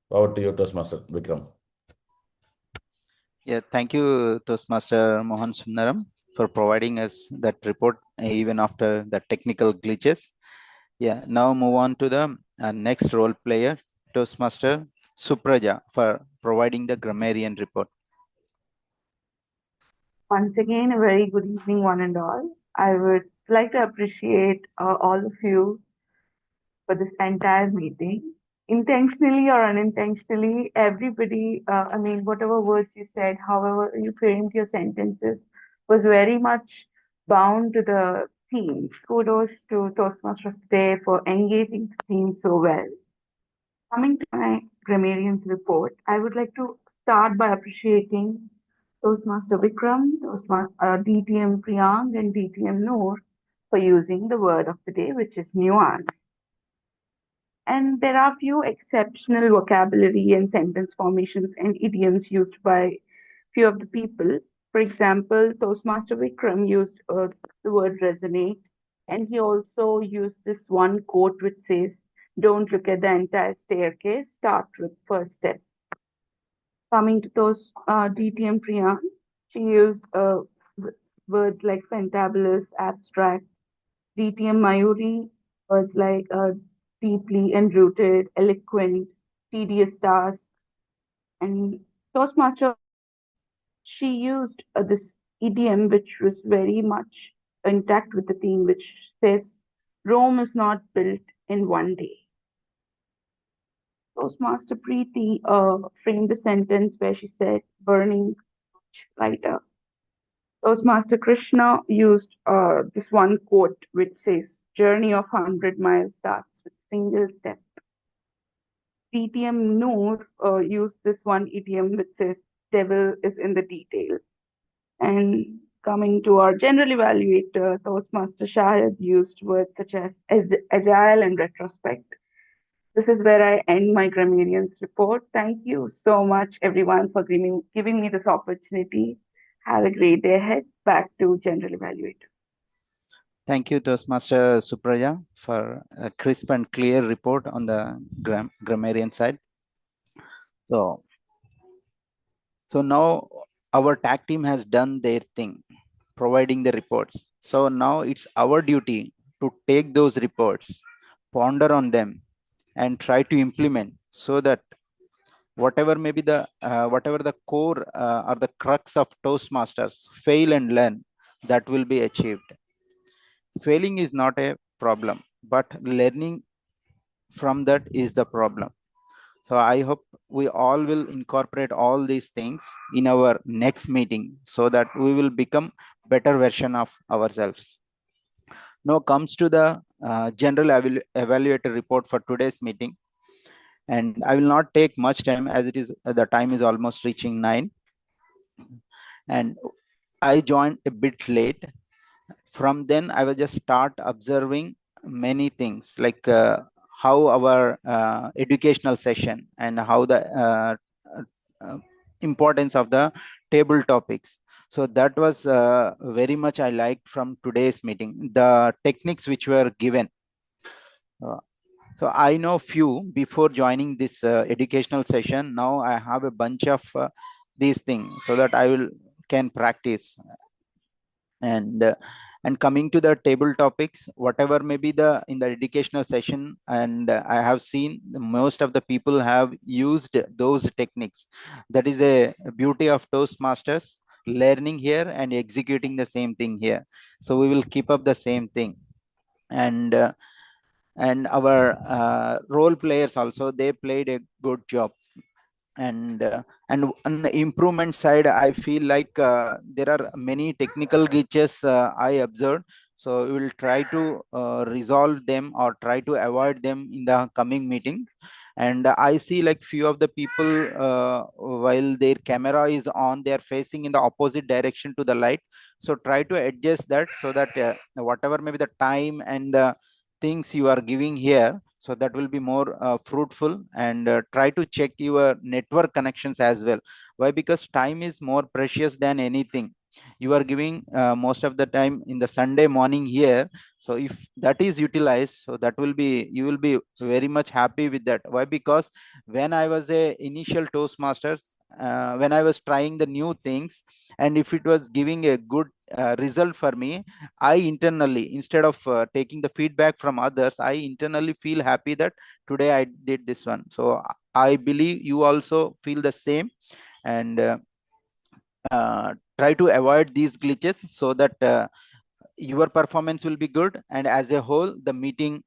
Over to you, Toastmaster Vikram. Yeah, thank you, Toastmaster Mohan Sundaram, for providing us that report even after the technical glitches. Yeah, now move on to the next role player, Toastmaster Supraja, for providing the grammarian report. Once again, a very good evening, one and all. I would like to appreciate all of you for this entire meeting. Intentionally or unintentionally, everybody, whatever words you said, however you framed your sentences, was very much bound to the theme. Kudos to Toastmasters today for engaging the theme so well. Coming to my grammarian's report, I would like to start by appreciating Toastmaster Vikram, DTM Priyank, and DTM Noor for using the word of the day, which is nuance. And there are few exceptional vocabulary and sentence formations and idioms used by few of the people. For example, Toastmaster Vikram used the word resonate, and he also used this one quote which says, "Don't look at the entire staircase, start with first step." Coming to those DTM Priya, she used words like fantabulous, abstract. DTM Mayuri, words like deeply enrooted, eloquent, tedious task. And Toastmaster, she used this idiom which was very much intact with the theme, which says, Rome is not built in one day. Toastmaster Preeti framed a sentence where she said, burning writer. Toastmaster Krishna used this one quote which says, journey of 100 miles starts with single step. DTM Noor used this one idiom which says, devil is in the detail. And coming to our general evaluator, Toastmaster Shahid used words such as agile and retrospect. This is where I end my grammarian's report. Thank you so much, everyone, for giving me this opportunity. Have a great day ahead. Back to general evaluator. Thank you, Toastmaster Supraja, for a crisp and clear report on the grammarian side. So now our tag team has done their thing, providing the reports. So now it's our duty to take those reports, ponder on them, and try to implement so that whatever may be the whatever the core or the crux of Toastmasters, fail and learn, that will be achieved. Failing is not a problem, but learning from that is the problem. So I hope we all will incorporate all these things in our next meeting so that we will become better version of ourselves. Now comes to the general evaluator report for today's meeting. And I will not take much time as it is the time is almost reaching 9. And I joined a bit late. From then I will just start observing many things like how our educational session and how the importance of the table topics. So that was very much I liked from today's meeting, the techniques which were given. So I know few before joining this educational session. Now I have a bunch of these things so that I can practice. And coming to the table topics, whatever may be the in the educational session, and I have seen most of the people have used those techniques. That is a beauty of Toastmasters, learning here and executing the same thing here. So we will keep up the same thing. And our role players also, they played a good job. And on the improvement side, I feel like there are many technical glitches I observed. So we will try to resolve them or try to avoid them in the coming meeting. And I see like few of the people, while their camera is on, they are facing in the opposite direction to the light. So try to adjust that so that whatever maybe the time and the things you are giving here, so that will be more fruitful. And try to check your network connections as well. Why? Because time is more precious than anything. you are giving most of the time in the Sunday morning here. So if that is utilized, so that will be, you will be very much happy with that. Why? Because when I was a initial Toastmasters, when I was trying the new things, and if it was giving a good result for me, I internally, instead of taking the feedback from others, I internally feel happy that today I did this one. So I believe you also feel the same, and try to avoid these glitches so that your performance will be good, and as a whole the meeting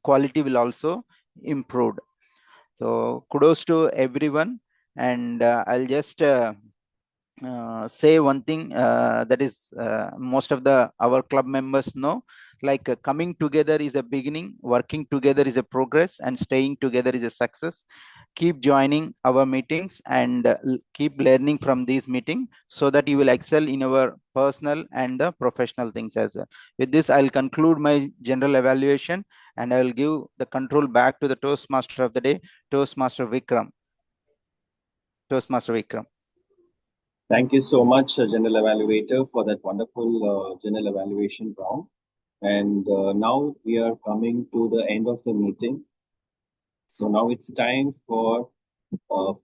quality will also improve. So kudos to everyone, and I'll just say one thing, that is most of the our club members know, like coming together is a beginning, working together is a progress, and staying together is a success. Keep joining our meetings, and keep learning from these meetings so that you will excel in our personal and the professional things as well. With this, I'll conclude my general evaluation, and I will give the control back to the Toastmaster of the day, Toastmaster Vikram. Thank you so much, General Evaluator, for that wonderful general evaluation round. And now we are coming to the end of the meeting. So now it's time for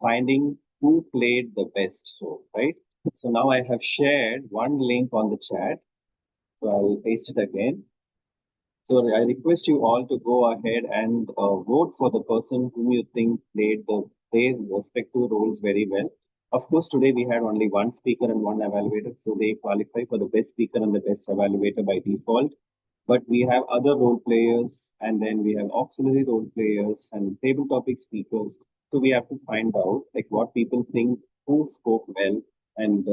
finding who played the best role, right? So now I have shared one link on the chat. So I will paste it again. So I request you all to go ahead and vote for the person whom you think played their respective roles very well. Of course, today we had only one speaker and one evaluator, so they qualify for the best speaker and the best evaluator by default. But we have other role players, and then we have auxiliary role players and table topic speakers. So we have to find out like what people think who spoke well, and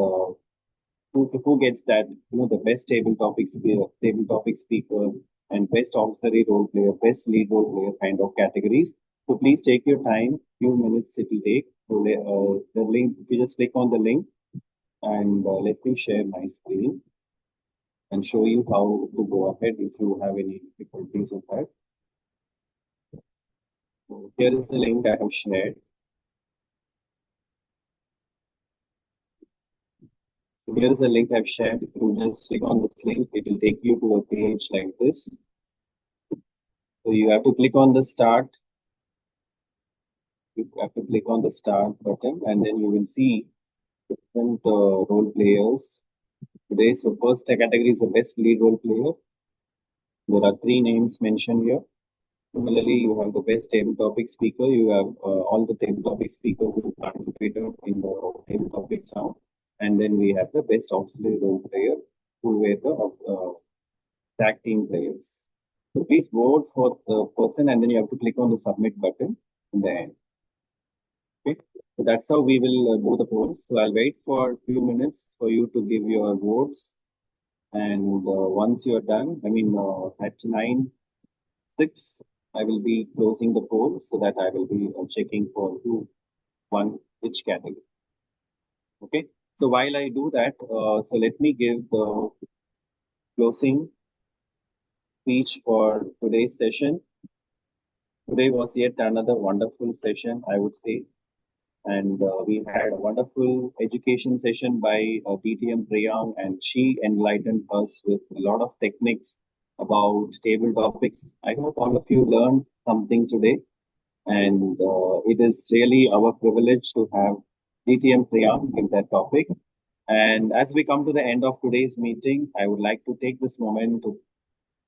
who gets that, the best table topic speaker, and best auxiliary role player, best lead role player kind of categories. So please take your time, few minutes it will take. So the link, if you just click on the link, and let me share my screen and show you how to go ahead if you have any difficulties with that. So here is the link I have shared. So here is the link I've shared. If you just click on this link, it will take you to a page like this. So you have to click on the start. You have to click on the start button, and then you will see different role players today. So first category is the best lead role player. There are 3 names mentioned here. Similarly, you have the best table topic speaker. You have all the table topic speakers who participated in the table topics round. And then we have the best auxiliary role player, who were the tag team players. So please vote for the person, and then you have to click on the submit button in the end. Okay, so that's how we will do the polls. So I'll wait for a few minutes for you to give your votes. And once you're done, at 9:06, I will be closing the poll so that I will be checking for who won which category. Okay, so while I do that, so let me give the closing speech for today's session. Today was yet another wonderful session, I would say. And we had a wonderful education session by DTM Priyang, and she enlightened us with a lot of techniques about table topics. I hope all of you learned something today, and it is really our privilege to have DTM Priyang in that topic. And as we come to the end of today's meeting, I would like to take this moment to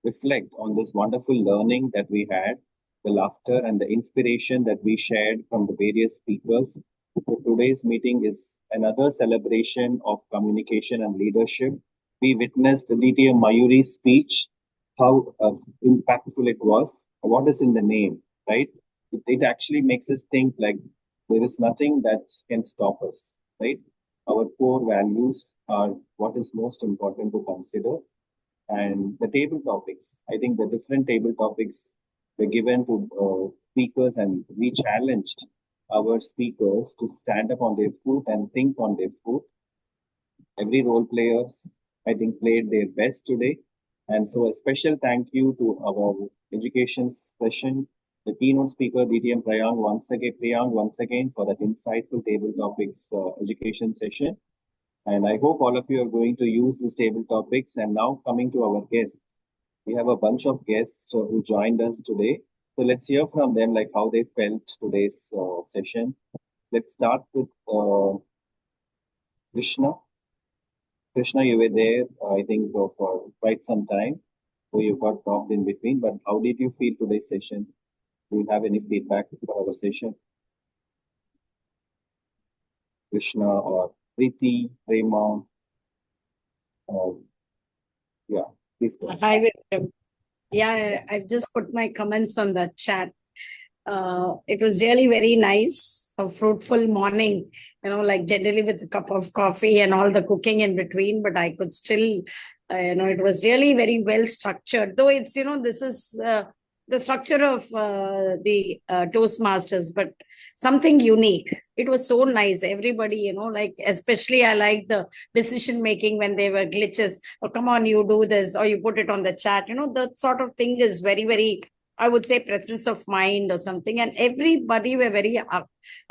reflect on this wonderful learning that we had, the laughter and the inspiration that we shared from the various speakers. So today's meeting is another celebration of communication and leadership. We witnessed DTM Mayuri's speech, how impactful it was. What is in the name, right? It actually makes us think like there is nothing that can stop us, right? Our core values are what is most important to consider, and the table topics. I think the different table topics were given to speakers, and we challenged our speakers to stand up on their foot and think on their foot. Every role players, I think, played their best today. And so a special thank you to our education session, the keynote speaker, DTM Priyang once again for that insightful table topics education session. And I hope all of you are going to use these table topics. And now coming to our guests, we have a bunch of guests who joined us today. So let's hear from them, like how they felt today's session. Let's start with Krishna. Krishna, you were there, I think, for quite some time. So you got dropped in between. But how did you feel today's session? Do you have any feedback for our session? Krishna or Preeti, Prema? Yeah, please go ahead. Hi, Vikram. Yeah, I've just put my comments on the chat. It was really very nice, a fruitful morning, like generally with a cup of coffee and all the cooking in between, but I could still, it was really very well structured. Though it's, this is the structure of the Toastmasters, but something unique. It was so nice. Everybody, like, especially I like the decision making when there were glitches. Oh, come on, you do this, or you put it on the chat. That sort of thing is very, very, I would say, presence of mind or something. And everybody were very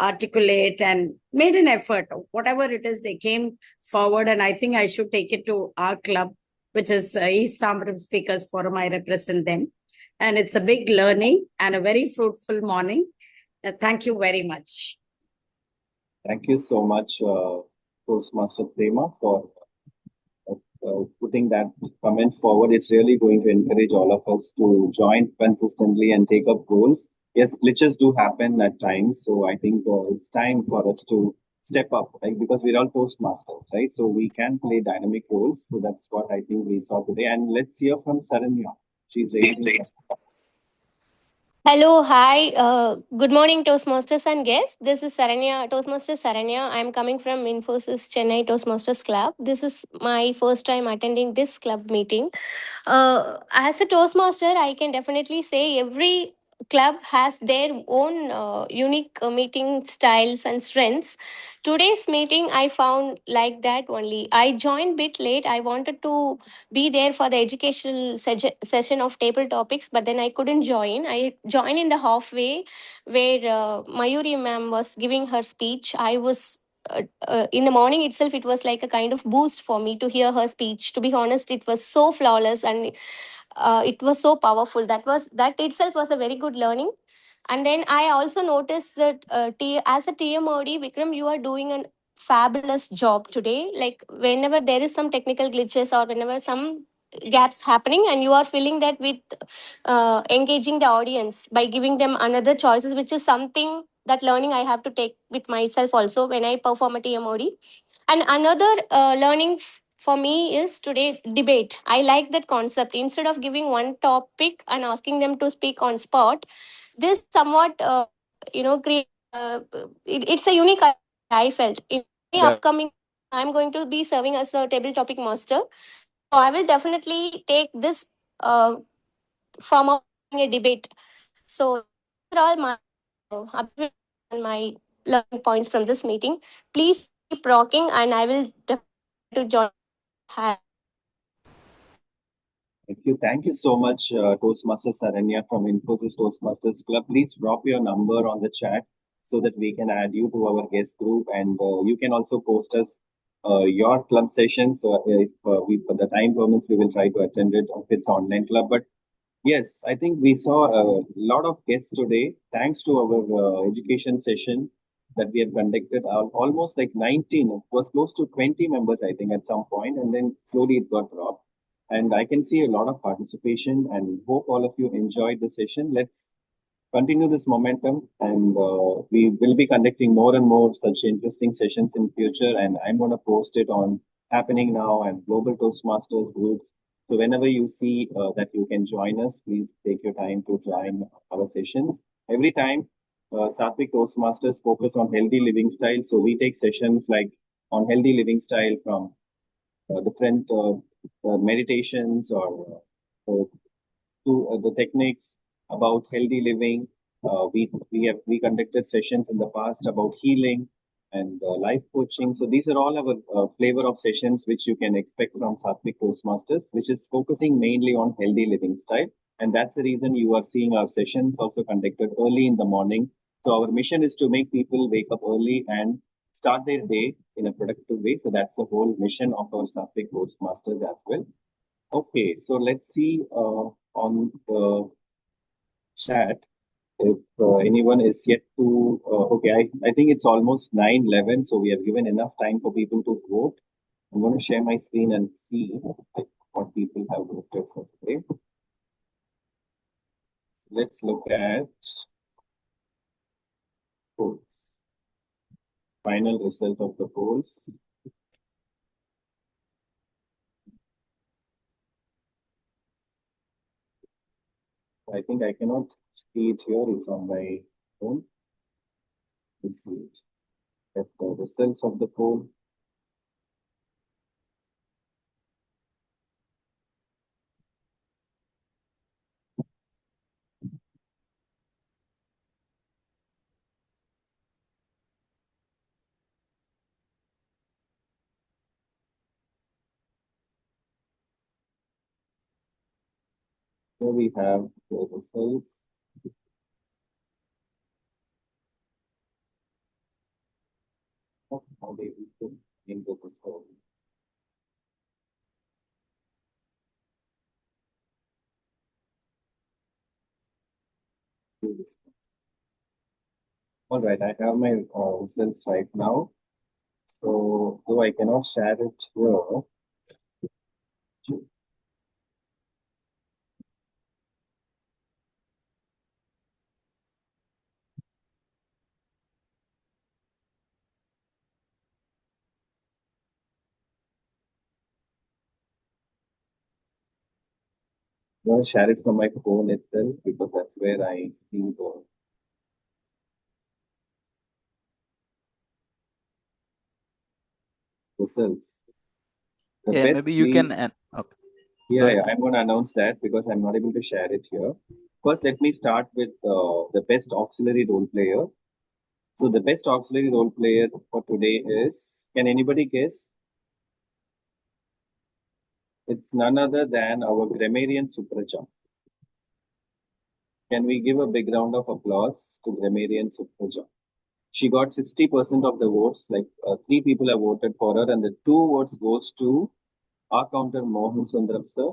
articulate and made an effort. Whatever it is, they came forward. And I think I should take it to our club, which is East Tambaram Speakers Forum. I represent them. And it's a big learning and a very fruitful morning. Thank you very much. Thank you so much, Toastmaster Prema, for putting that comment forward. It's really going to encourage all of us to join consistently and take up goals. Yes, glitches do happen at times. So I think it's time for us to step up, right? Because we're all Toastmasters, right? So we can play dynamic roles. So that's what I think we saw today. And let's hear from Saranya. She's raising her. Hello, hi. Good morning, Toastmasters and guests. This is Saranya, Toastmaster Saranya. I'm coming from Infosys Chennai Toastmasters Club. This is my first time attending this club meeting. As a Toastmaster, I can definitely say every club has their own unique meeting styles and strengths. Today's meeting I found like that only. I joined bit late. I wanted to be there for the educational session of table topics, but then I couldn't join. I joined in the halfway where Mayuri ma'am was giving her speech. I was in the morning itself, it was like a kind of boost for me to hear her speech. To be honest, it was so flawless and it was so powerful. That itself was a very good learning. And then I also noticed that as a TMOD, Vikram, you are doing a fabulous job today. Like whenever there is some technical glitches or whenever some gaps happening, and you are filling that with engaging the audience by giving them another choices, which is something that learning I have to take with myself also when I perform a TMOD. And another learning for me is today debate. I like that concept. Instead of giving one topic and asking them to speak on spot, this somewhat create. It's a unique idea I felt. In the upcoming, I'm going to be serving as a table topic master. So I will definitely take this form of a debate. So these are all my observations and my learning points from this meeting. Please keep rocking, and I will definitely to join. Hi. Thank you so much, Toastmaster Saranya from Infosys Toastmasters Club. Please drop your number on the chat so that we can add you to our guest group, and you can also post us your club sessions. So if for the time permits, we will try to attend it if it's online club. But yes, I think we saw a lot of guests today. Thanks to our education session that we have conducted, almost like 19, it was close to 20 members, I think, at some point, and then slowly it got dropped. And I can see a lot of participation and hope all of you enjoyed the session. Let's continue this momentum, and we will be conducting more and more such interesting sessions in future. And I'm going to post it on Happening Now and Global Toastmasters groups. So whenever you see that you can join us, please take your time to join our sessions. Every time, Sattvic Toastmasters focus on healthy living style. So we take sessions like on healthy living style from different meditations or to the techniques about healthy living. We conducted sessions in the past about healing and life coaching. So these are all our flavor of sessions which you can expect from Sattvic Toastmasters, which is focusing mainly on healthy living style. And that's the reason you are seeing our sessions also conducted early in the morning. So our mission is to make people wake up early and start their day in a productive way. So that's the whole mission of our Sattvic Toastmasters as well. Okay, so let's see on the chat if anyone is yet to. Okay, I think it's almost 9:11, so we have given enough time for people to vote. I'm going to share my screen and see what people have voted for today. Let's look at polls. Final result of the polls. I think I cannot see it here. It's on my phone. Let's see it. At the results of the poll. Here we have the results. How they put into the poll. All right, I have my results right now. So, though I cannot share it here, I'm going to share it from my phone itself because that's where I see the results. The Yeah, best maybe you lead. can. Okay. Yeah, I'm going to announce that because I'm not able to share it here. First, let me start with the best auxiliary role player. So the best auxiliary role player for today is, can anybody guess? It's none other than our grammarian Supraja. Can we give a big round of applause to grammarian Supraja? She got 60% of the votes, like 3 people have voted for her, and the 2 votes goes to our counter Mohan Sundaram sir.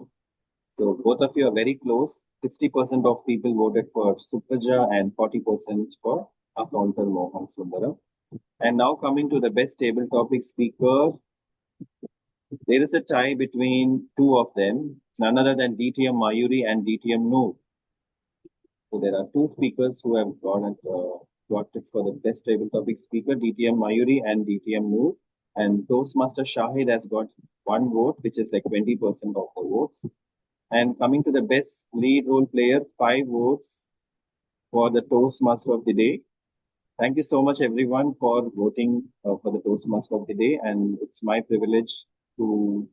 So both of you are very close. 60% of people voted for Supraja and 40% for our counter Mohan Sundaram. And now coming to the best table topic speaker, there is a tie between 2 of them, none other than DTM Mayuri and DTM Noor. So there are 2 speakers who have got it for the best table topic speaker, DTM Mayuri and DTM Noor. And Toastmaster Shahid has got 1 vote, which is like 20% of the votes. And coming to the best lead role player, 5 votes for the Toastmaster of the day. Thank you so much, everyone, for voting for the Toastmaster of the day. And it's my privilege to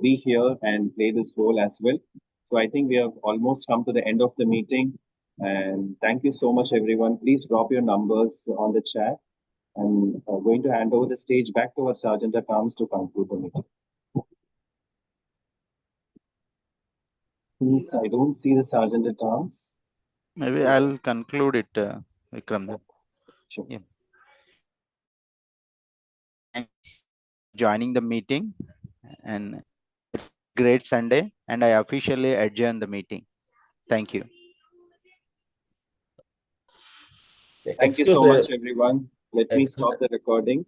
be here and play this role as well. So I think we have almost come to the end of the meeting. And thank you so much, everyone. Please drop your numbers on the chat. I'm going to hand over the stage back to our Sergeant at Arms to conclude the meeting. Please, I don't see the Sergeant at Arms. Maybe I'll conclude it, Vikram. Then. Sure. Yeah. Thanks for joining the meeting, and great Sunday. And I officially adjourn the meeting. Thank you. Thank you so much, everyone. Let me stop the recording.